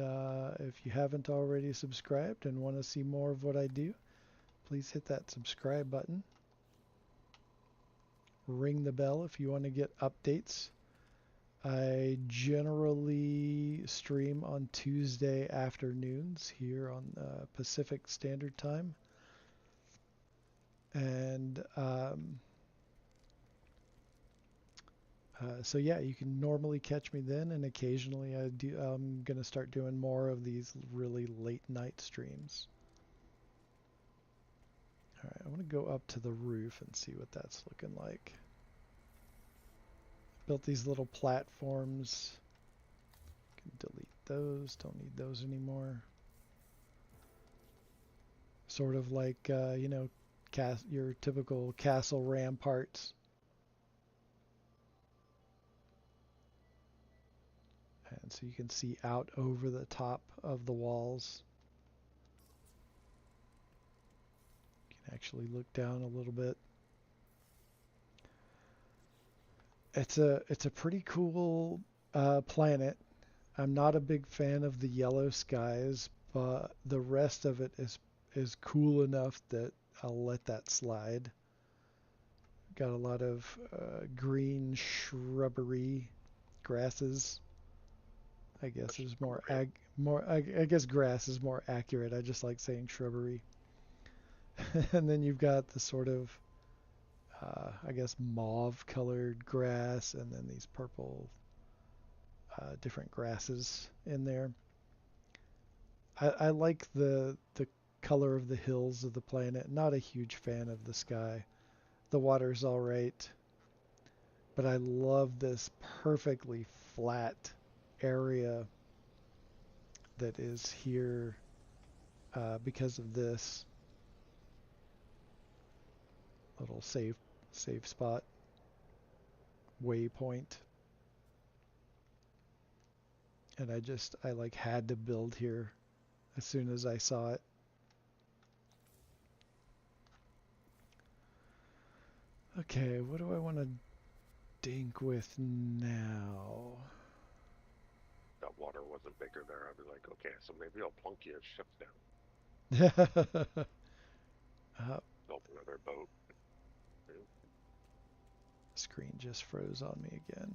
if you haven't already subscribed and want to see more of what I do, please hit that subscribe button. Ring the bell if you want to get updates. I generally stream on Tuesday afternoons here on Pacific Standard Time. And so yeah, you can normally catch me then, and occasionally I'm going to start doing more of these really late night streams. All right, I want to go up to the roof and see what that's looking like. Built these little platforms. Can delete those, don't need those anymore. Sort of like, you know, your typical castle ramparts. And so you can see out over the top of the walls. You can actually look down a little bit. It's a pretty cool planet. I'm not a big fan of the yellow skies, but the rest of it is cool enough that I'll let that slide. Got a lot of green shrubbery, grasses. I guess is I guess grass is more accurate. I just like saying shrubbery. And then you've got the sort of I guess mauve colored grass, and then these purple different grasses in there. I like the color of the hills of the planet. Not a huge fan of the sky. The water's all right, but I love this perfectly flat area that is here because of this little safe spot waypoint. And I like had to build here as soon as I saw it. Okay, what do I want to dink with now? That water wasn't bigger there. I'd be like, okay, so maybe I'll plunk you a ship down. Build another boat. Screen just froze on me again.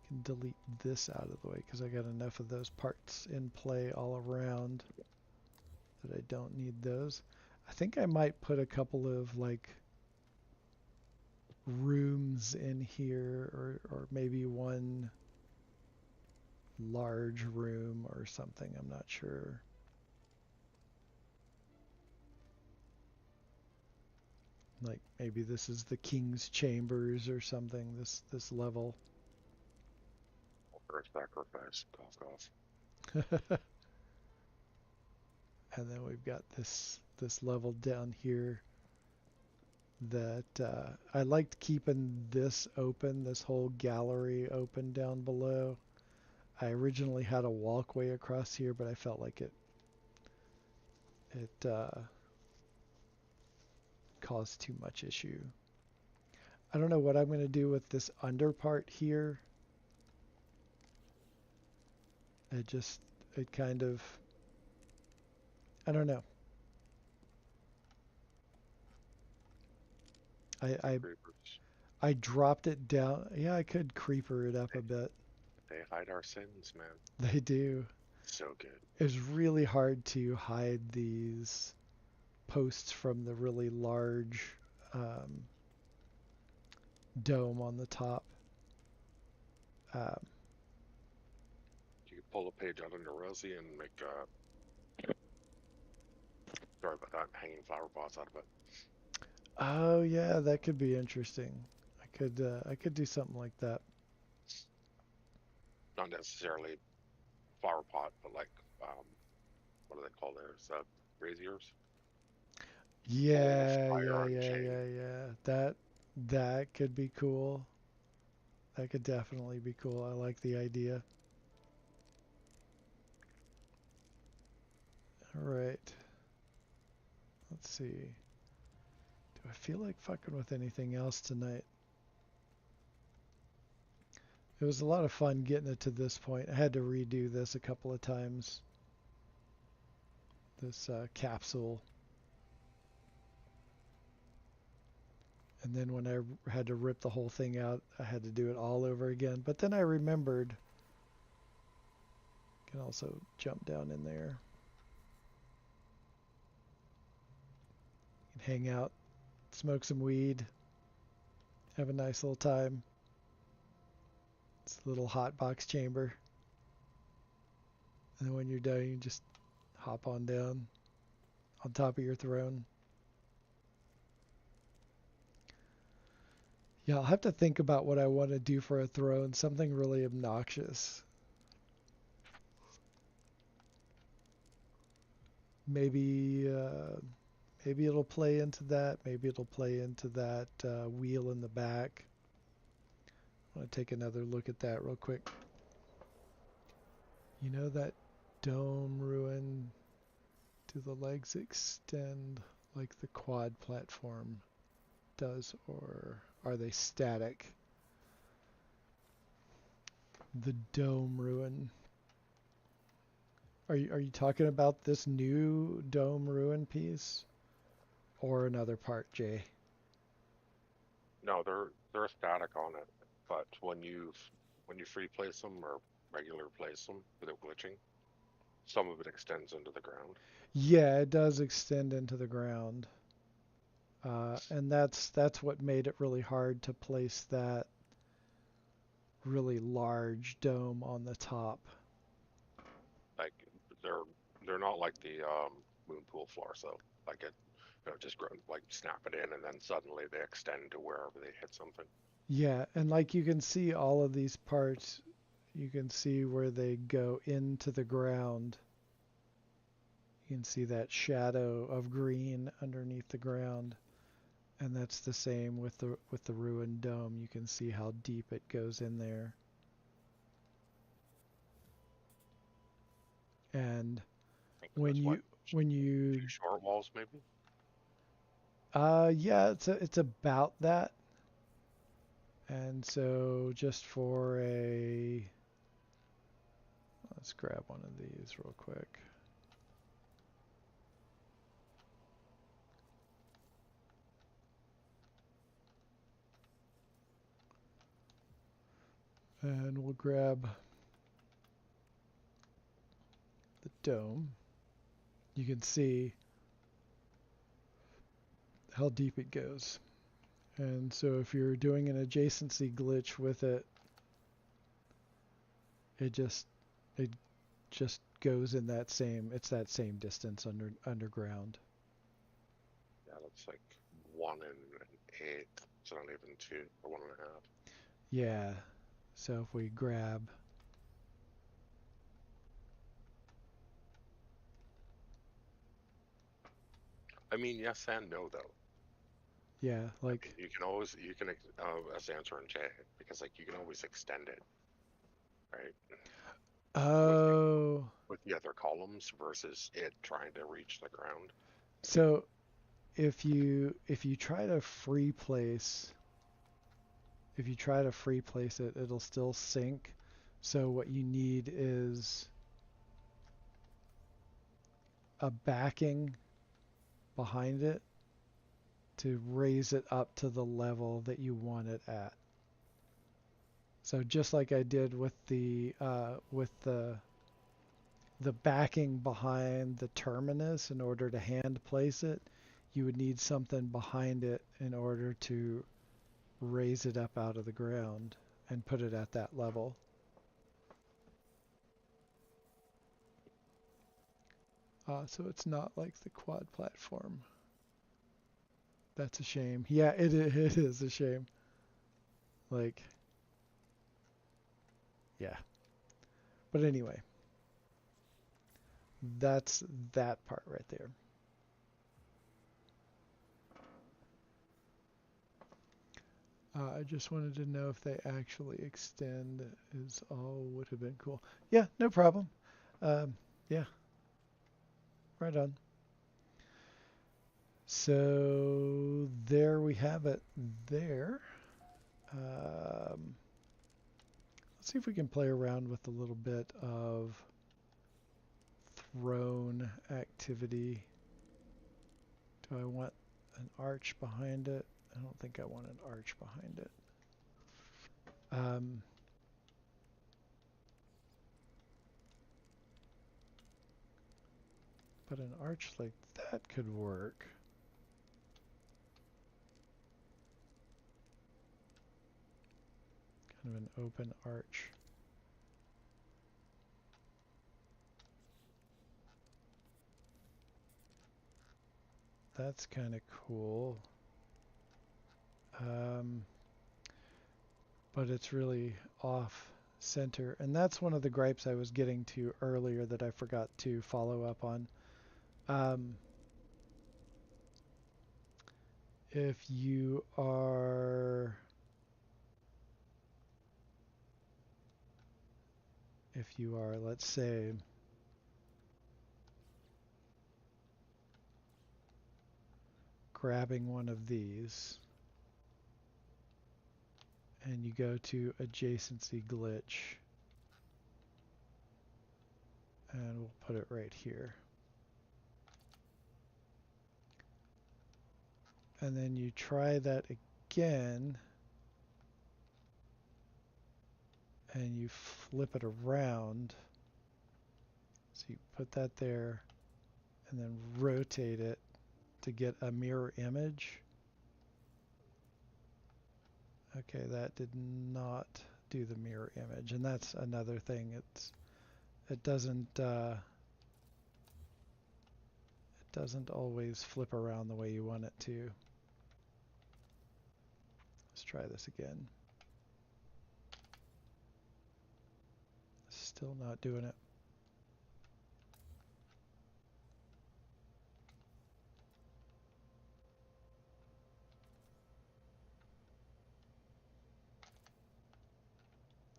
can delete this out of the way because I got enough of those parts in play all around that I don't need those. I think I might put a couple of like rooms in here, or maybe one large room or something. I'm not sure. Like maybe this is the king's chambers or something, this level. Or sacrifice. Cough. And then we've got this level down here that I liked keeping this open, this whole gallery open down below. I originally had a walkway across here, but I felt like it caused too much issue. I don't know what I'm going to do with this under part here. It kind of, I don't know. I Creepers. I dropped it down. Yeah, I could creeper it up a bit. They hide our sins, man. They do. So good. It's really hard to hide these posts from the really large um, dome on the top. Um, You can pull a page out under Rosie and make sorry about that, hanging flower pots out of it. oh yeah, that could be interesting. I could do something like that. Not necessarily flower pot, but like what do they call theirs? Braziers. Coal, Yeah, fire yeah, on yeah, chain. yeah, yeah. That could be cool. That could definitely be cool. I like the idea. All right. Let's see. Do I feel like fucking with anything else tonight? It was a lot of fun getting it to this point. I had to redo this a couple of times. This capsule. And then when I had to rip the whole thing out, I had to do it all over again. But then I remembered. Can also jump down in there. Can hang out, smoke some weed, have a nice little time. It's a little hot box chamber. And then when you're done, you just hop on down on top of your throne. Yeah, I'll have to think about what I want to do for a throne. Something really obnoxious. Maybe maybe it'll play into that. Maybe it'll play into that wheel in the back. I want to take another look at that real quick. You know that dome ruin, do the legs extend like the quad platform does, or are they static? The dome ruin. Are you talking about this new dome ruin piece or another part, Jay? No, they're static on it, but when you free place them or regular place them without glitching, some of it extends into the ground. Yeah, it does extend into the ground. And that's what made it really hard to place that really large dome on the top. Like they're they're not like the moon pool floor, so like it just like snap it in and then suddenly they extend to wherever they hit something. Yeah, and like you can see all of these parts, you can see where they go into the ground. You can see that shadow of green underneath the ground. And that's the same with the ruined dome. You can see how deep it goes in there. And I think when there's what you when you two short walls maybe. yeah, it's about that. And so just for a let's grab one of these real quick. And we'll grab the dome. You can see how deep it goes. And so if you're doing an adjacency glitch with it, it just it just goes in that same distance underground. Yeah, that's like 1 and 1/8. It's not even 2 or 1.5. Yeah. So if we grab, I mean, yes and no though. yeah, I mean, like, you can as answer in J, because like you can always extend it, right? With oh, with the other columns versus it trying to reach the ground. so if you try to free place, if you try to free place it, it'll still sink. So what you need is a backing behind it to raise it up to the level that you want it at. So just like I did with the backing behind the terminus in order to hand place it, you would need something behind it in order to raise it up out of the ground and put it at that level. So it's not like the quad platform. That's a shame. Yeah, it is a shame. Like, yeah. But anyway, that's that part right there. I just wanted to know if they actually extend is all would have been cool. Yeah, no problem. Yeah, right on. So there we have it there. Um, let's see if we can play around with a little bit of throne activity. Do I want an arch behind it? I don't think I want an arch behind it. Um, but an arch like that could work. Kind of an open arch. That's kind of cool. Um, but it's really off center. And that's one of the gripes I was getting to earlier that I forgot to follow up on. Um, if you are let's say grabbing one of these and you go to adjacency glitch and we'll put it right here. And then you try that again and you flip it around. So you put that there and then rotate it to get a mirror image. Okay, that did not do the mirror image, and that's another thing. It doesn't always flip around the way you want it to. Let's try this again. Still not doing it.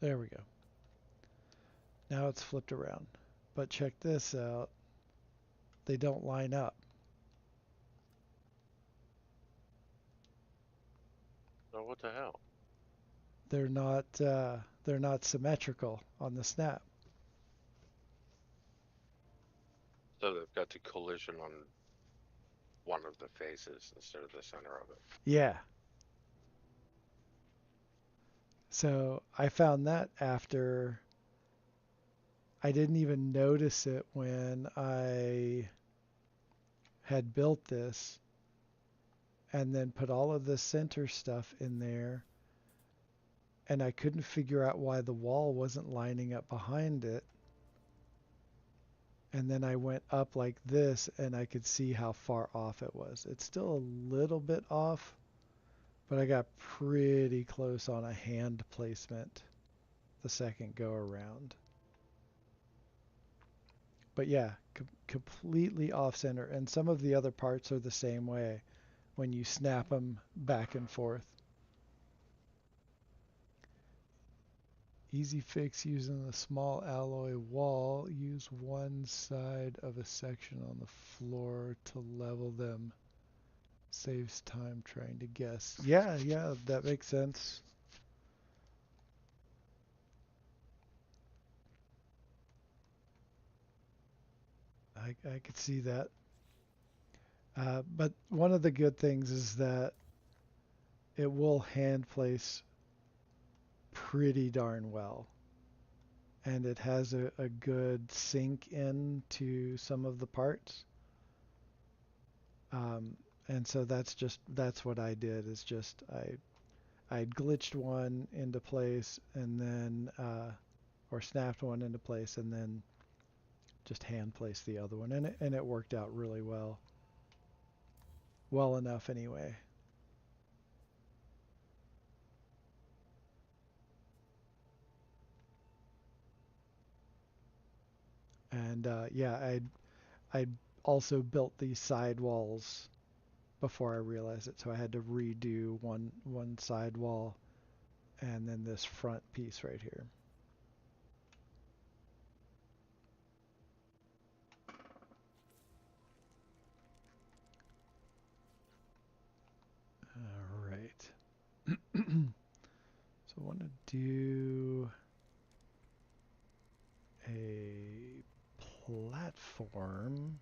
There we go. Now it's flipped around. But check this out. They don't line up. Oh, what the hell? They're not symmetrical on the snap. So they've got the collision on one of the faces instead of the center of it. Yeah. So I found that after I didn't even notice it when I had built this and then put all of the center stuff in there, and I couldn't figure out why the wall wasn't lining up behind it. And then I went up like this and I could see how far off it was. It's still a little bit off, but I got pretty close on a hand placement the second go around. But yeah, completely off center. And some of the other parts are the same way when you snap them back and forth. Easy fix using a small alloy wall. Use one side of a section on the floor to level them. Saves time trying to guess. Yeah, yeah, that makes sense. I could see that. But one of the good things is that it will hand place pretty darn well. And it has a good sink in to some of the parts. Um, and so that's what I did is just I glitched one into place and then or snapped one into place and then just hand placed the other one, and it worked out really well. Well enough anyway. And yeah, I also built these side walls before I realized it, so I had to redo one side wall and then this front piece right here. All right. So I want to do a platform.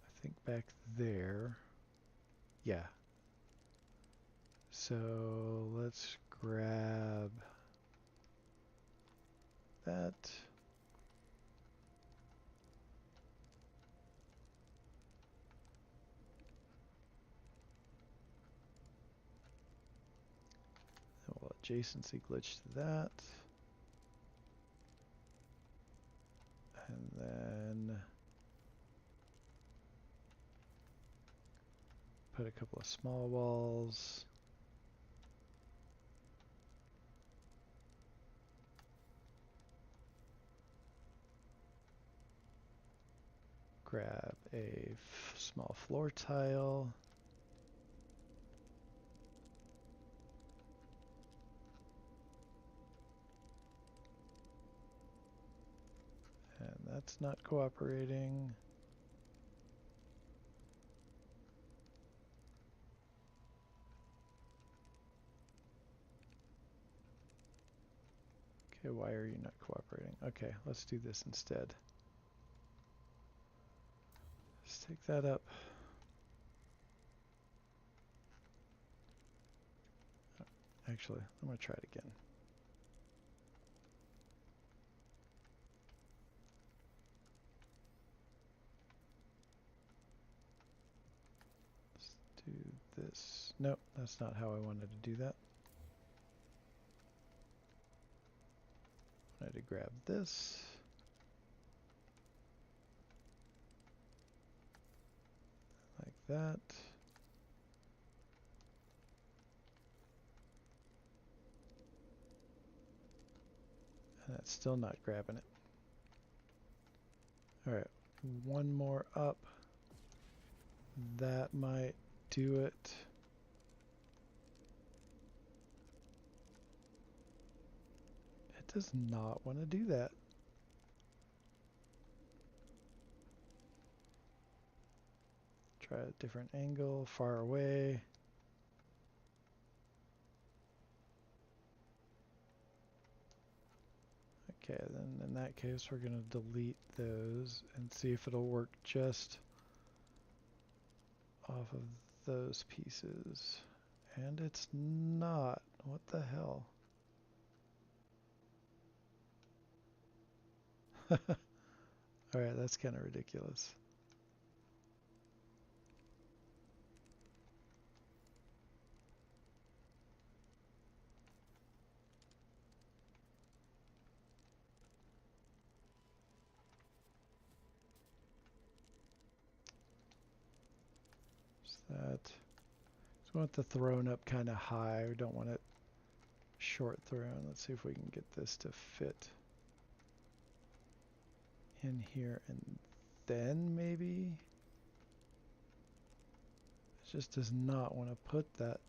I think back there. Yeah. So let's grab that. And we'll adjacency glitch to that. And then put a couple of small walls. Grab a small floor tile. And that's not cooperating. Okay, why are you not cooperating? Okay, let's do this instead. Let's take that up. Actually, I'm going to try it again. Let's do this. Nope, that's not how I wanted to do that. I had to grab this. Like that. And it's still not grabbing it. Alright, one more up. That might do it. It does not want to do that. Try a different angle, far away. Okay, then in that case we're going to delete those and see if it'll work just off of those pieces. And it's not. What the hell? Alright, that's kind of ridiculous. Is that? So we want the throne up kind of high. We don't want it short throne. Let's see if we can get this to fit in here, and then maybe it just does not want to put that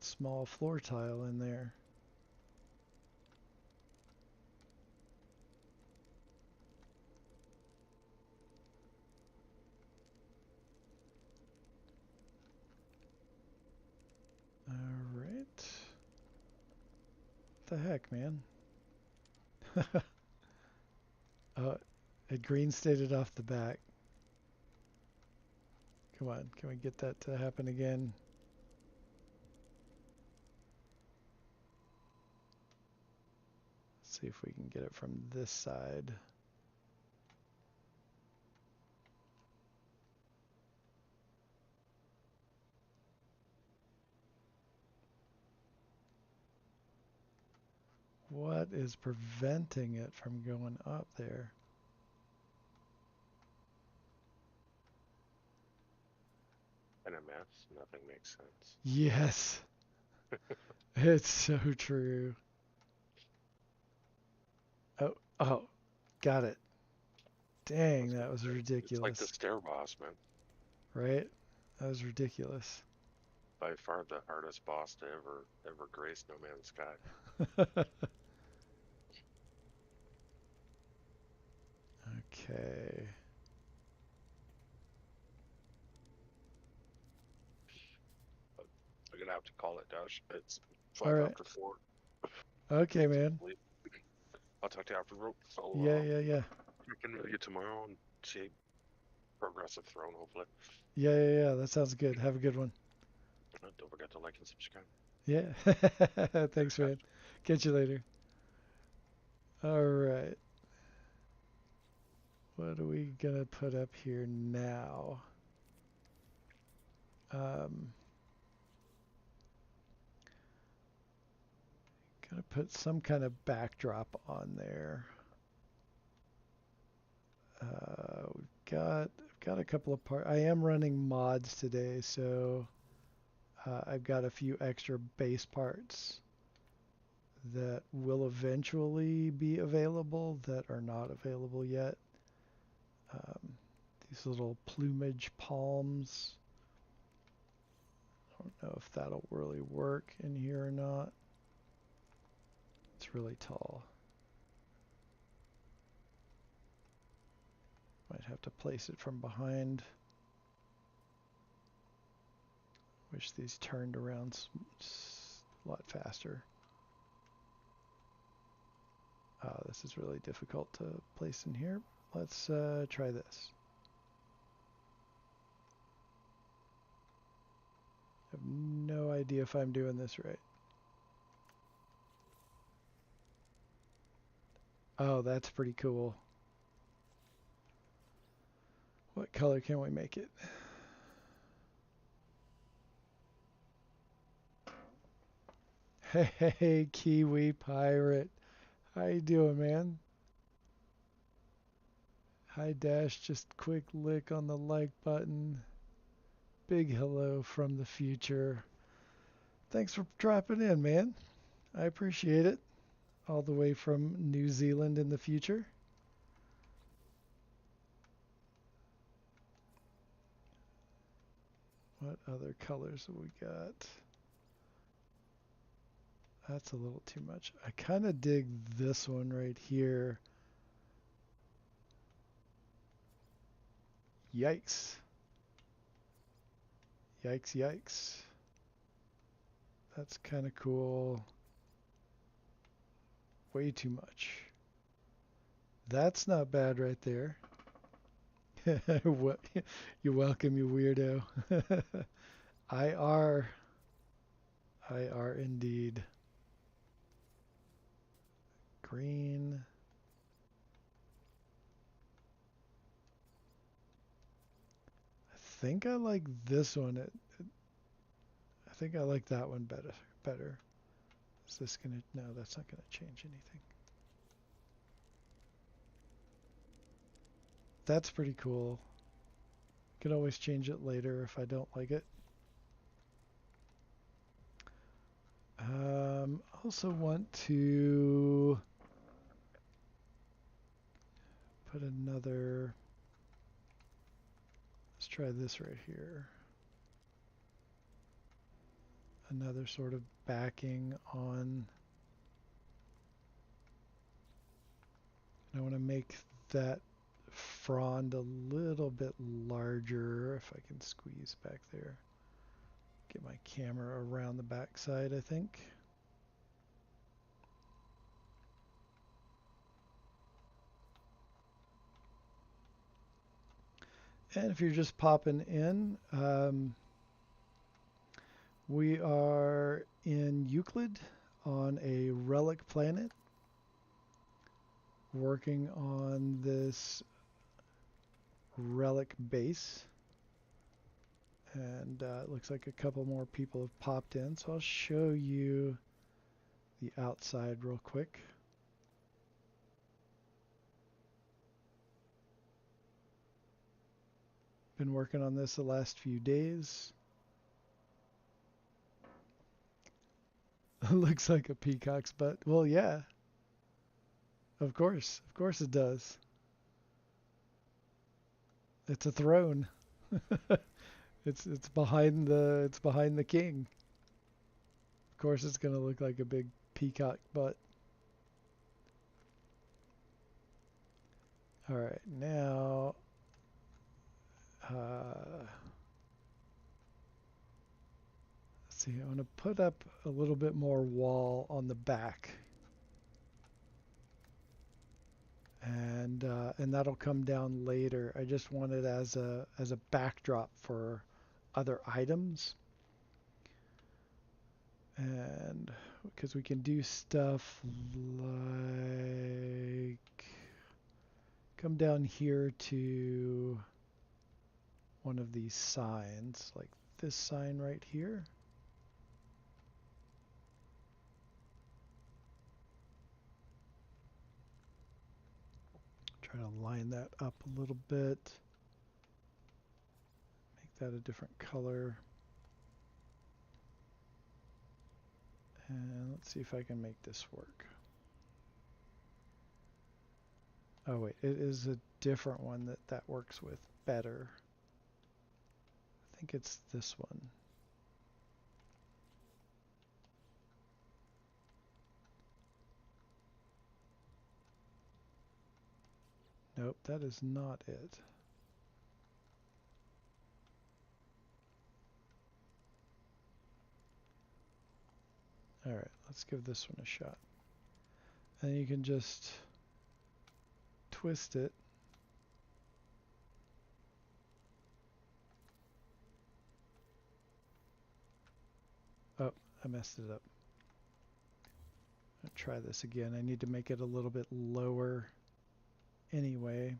small floor tile in there. All right. What the heck, man? Oh, it green stated off the back. Come on, can we get that to happen again? Let's see if we can get it from this side. What is preventing it from going up there? In a mess, nothing makes sense. Yes, it's so true. Oh, oh, got it. Dang, that was It's like the ridiculous. stair boss, man. Right? That was ridiculous. By far the hardest boss to ever grace No Man's Sky. Okay. I'm gonna have to call it, Dash. It's All 5 right. after 4. Okay, man. I'll talk to you after, bro. Yeah, So, yeah, yeah. check in with you tomorrow and see progressive throne, hopefully. Yeah, yeah, yeah. That sounds good. Have a good one. Don't forget to like and subscribe. Yeah. Thanks, man. Catch you later. All right. What are we gonna put up here now? Um, Gonna put some kind of backdrop on there. I've got a couple of parts. I am running mods today, so I've got a few extra base parts that will eventually be available that are not available yet. Um, these little plumage palms. I don't know if that'll really work in here or not. It's really tall. Might have to place it from behind. Wish these turned around a lot faster. This is really difficult to place in here. Let's try this. I have no idea if I'm doing this right. Oh, that's pretty cool. What color can we make it? Hey, Kiwi Pirate. How you doing, man? Hi, Dash. Just quick lick on the like button. Big hello from the future. Thanks for dropping in, man. I appreciate it. All the way from New Zealand in the future. What other colors have we got? That's a little too much. I kind of dig this one right here. Yikes. Yikes, yikes. That's kind of cool. Way too much. That's not bad right there. What? You're welcome, you weirdo. IR. IR indeed. Green. I think I like this one. I think I like that one better. Is this gonna? No, that's not gonna change anything. That's pretty cool. Can always change it later if I don't like it. Also want to put another. Let's try this right here. Another sort of backing on. I want to make that frond a little bit larger if I can squeeze back there. Get my camera around the backside, I think. And if you're just popping in, we are in Euclid on a relic planet working on this relic base. And it looks like a couple more people have popped in, so I'll show you the outside real quick. Been working on this the last few days. Looks like a peacock's butt. Well, yeah. Of course it does. It's a throne. It's behind the king. Of course it's gonna look like a big peacock butt. All right, now let's see. I want to put up a little bit more wall on the back, and that'll come down later. I just want it as a backdrop for other items, and because we can do stuff like come down here to one of these signs, like this sign right here. Try to line that up a little bit. Make that a different color. And let's see if I can make this work. Oh wait, it is a different one that works with better. I think it's this one. Nope, that is not it. Alright, let's give this one a shot. And you can just twist it. Oh, I messed it up. I'll try this again. I need to make it a little bit lower anyway.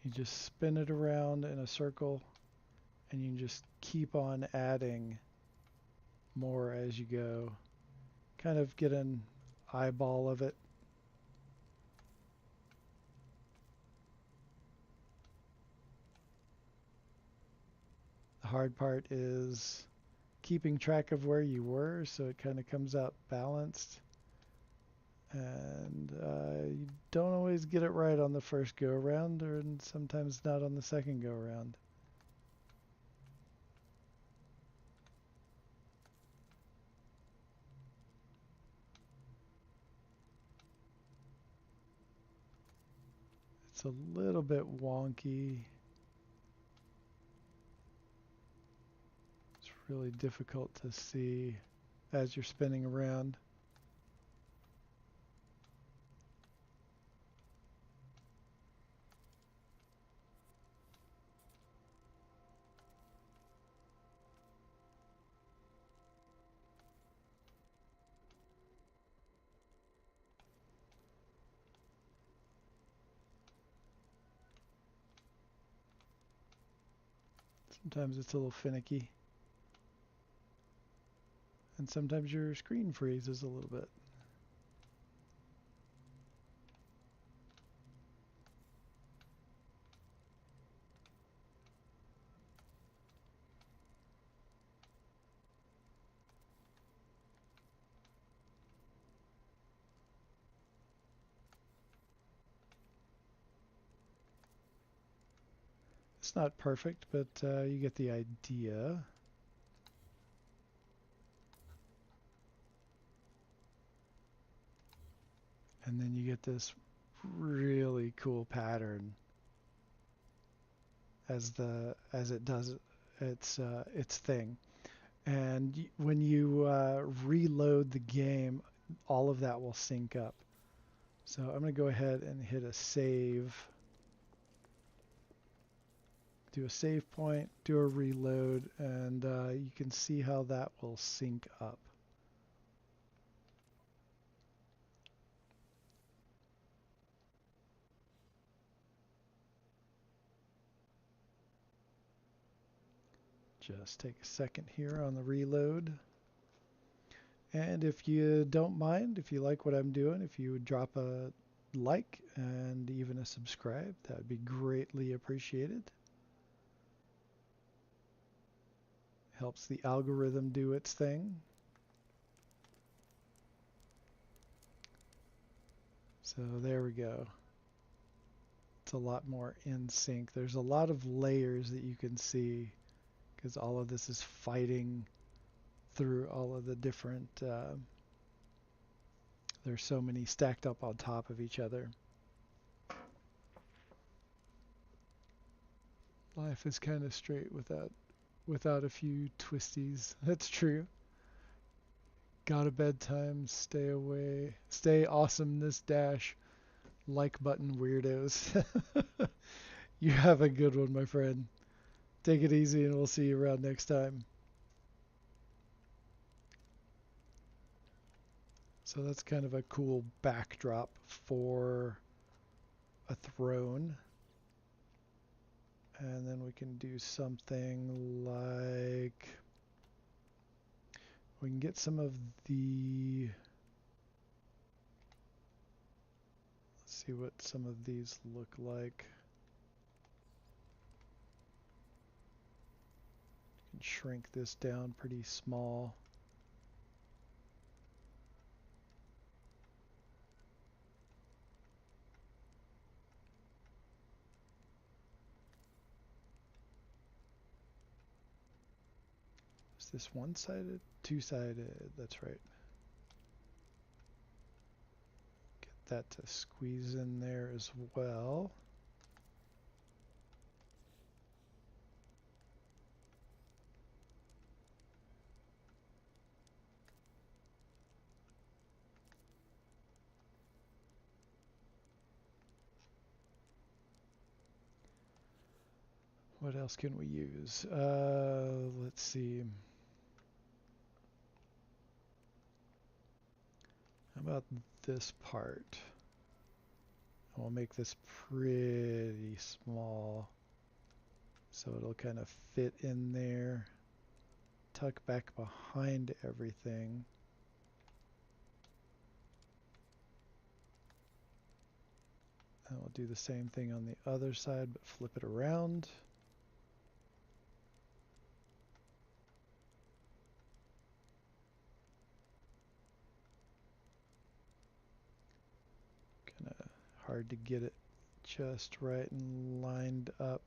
You just spin it around in a circle, and you can just keep on adding more as you go. Kind of get an eyeball of it. The hard part is keeping track of where you were so it kind of comes out balanced. And you don't always get it right on the first go around, or sometimes not on the second go around. a little bit wonky. It's really difficult to see as you're spinning around. Sometimes it's a little finicky. And sometimes your screen freezes a little bit. It's not perfect, but you get the idea. And then you get this really cool pattern as it does its thing. And when you reload the game, all of that will sync up. So I'm going to go ahead and hit a save. Do a save point, do a reload, and you can see how that will sync up. Just take a second here on the reload. And if you don't mind, if you like what I'm doing, if you would drop a like and even a subscribe, that would be greatly appreciated. Helps the algorithm do its thing. So there we go. It's a lot more in sync. There's a lot of layers that you can see because all of this is fighting through all of the different, there's so many stacked up on top of each other. Life is kind of straight without a few twisties. That's true. Got a bedtime, stay away, stay awesome this dash, like button weirdos. You have a good one, my friend. Take it easy and we'll see you around next time. So that's kind of a cool backdrop for a throne. And then we can do something like, we can get some of the, let's see what some of these look like. You can shrink this down pretty small. Is this one-sided? Two-sided, that's right. Get that to squeeze in there as well. What else can we use? Let's see. How about this part? We'll make this pretty small so it'll kind of fit in there, tuck back behind everything. And we'll do the same thing on the other side, but flip it around. Kind of hard to get it just right and lined up.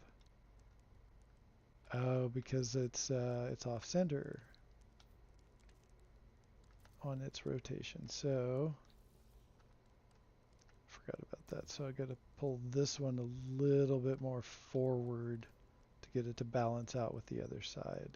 Oh, because it's off center on its rotation. So forgot about that. So I got to pull this one a little bit more forward to get it to balance out with the other side.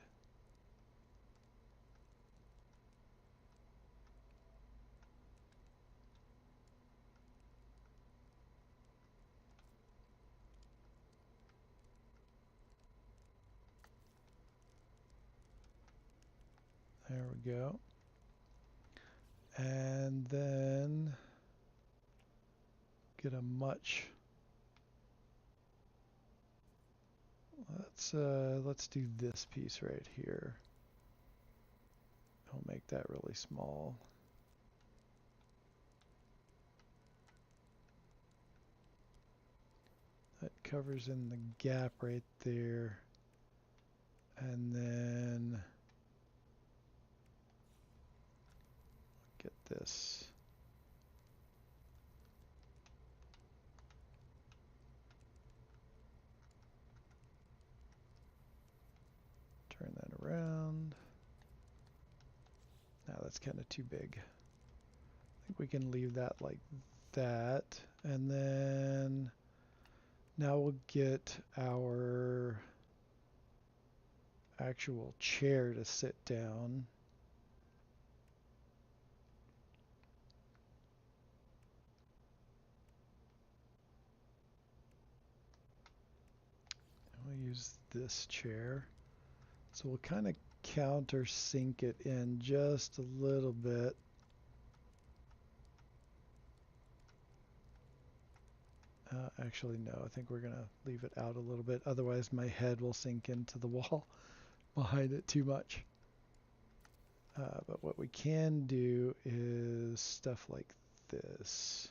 There we go. And then get a much. Let's do this piece right here. I'll make that really small. That covers in the gap right there. And then get this. Turn that around. Now that's kind of too big. I think we can leave that like that. And then now we'll get our actual chair to sit down. We'll use this chair. So we'll kind of countersink it in just a little bit. Actually, no, I think we're going to leave it out a little bit. Otherwise, my head will sink into the wall behind it too much. But what we can do is stuff like this.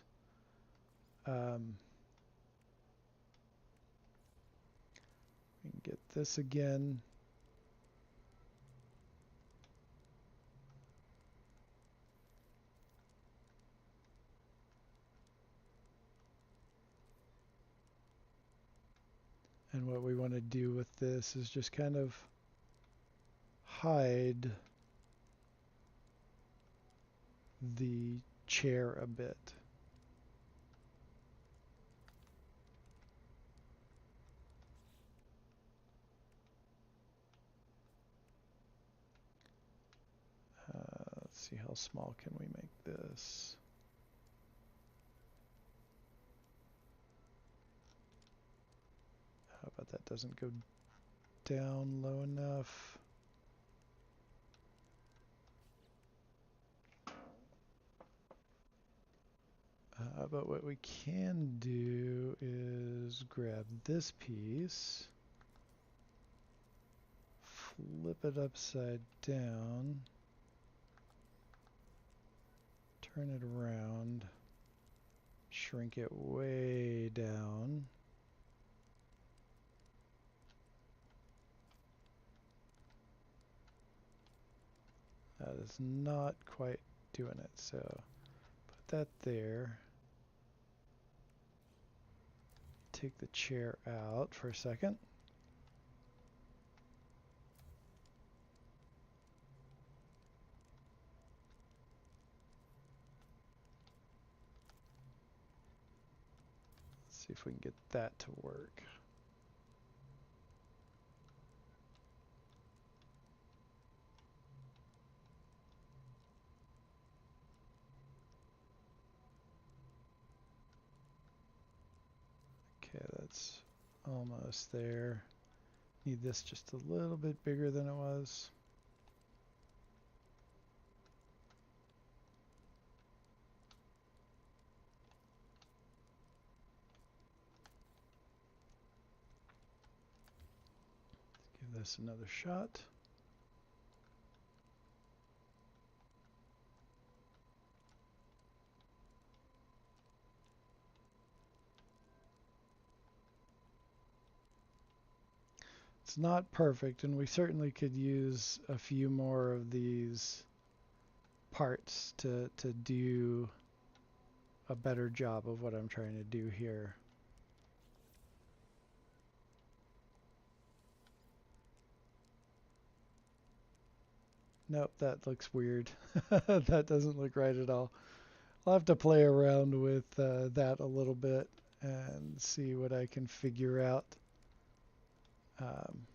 We can get this again. And what we want to do with this is just kind of hide the chair a bit. Let's see, how small can we make this? How about that doesn't go down low enough? But what we can do is grab this piece, flip it upside down, turn it around, shrink it way down. That is not quite doing it, so put that there. Take the chair out for a second. Let's see if we can get that to work. Okay, that's almost there. Need this just a little bit bigger than it was. Let's give this another shot. It's not perfect, and we certainly could use a few more of these parts to do a better job of what I'm trying to do here. Nope, that looks weird. That doesn't look right at all. I'll have to play around with that a little bit and see what I can figure out. Um,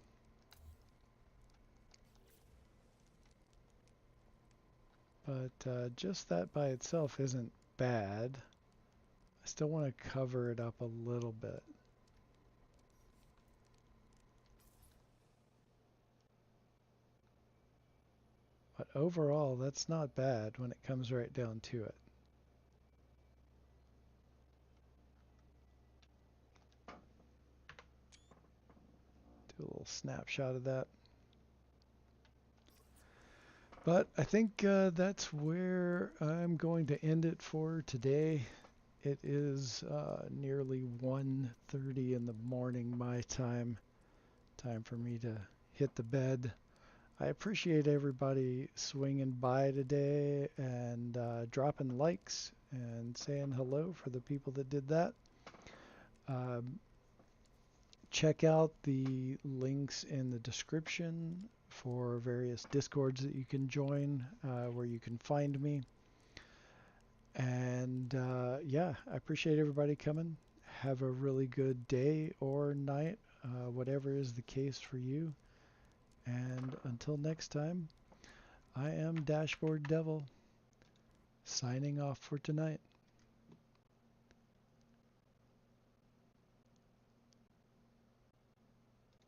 but just that by itself isn't bad. I still want to cover it up a little bit. But overall, that's not bad when it comes right down to it. Do a little snapshot of that. But I think that's where I'm going to end it for today. It is nearly 1:30 in the morning my time. Time for me to hit the bed. I appreciate everybody swinging by today and dropping likes and saying hello for the people that did that. Um, check out the links in the description for various discords that you can join where you can find me. And yeah, I appreciate everybody coming. Have a really good day or night, whatever is the case for you. And until next time, I am Dashboard Devil, signing off for tonight.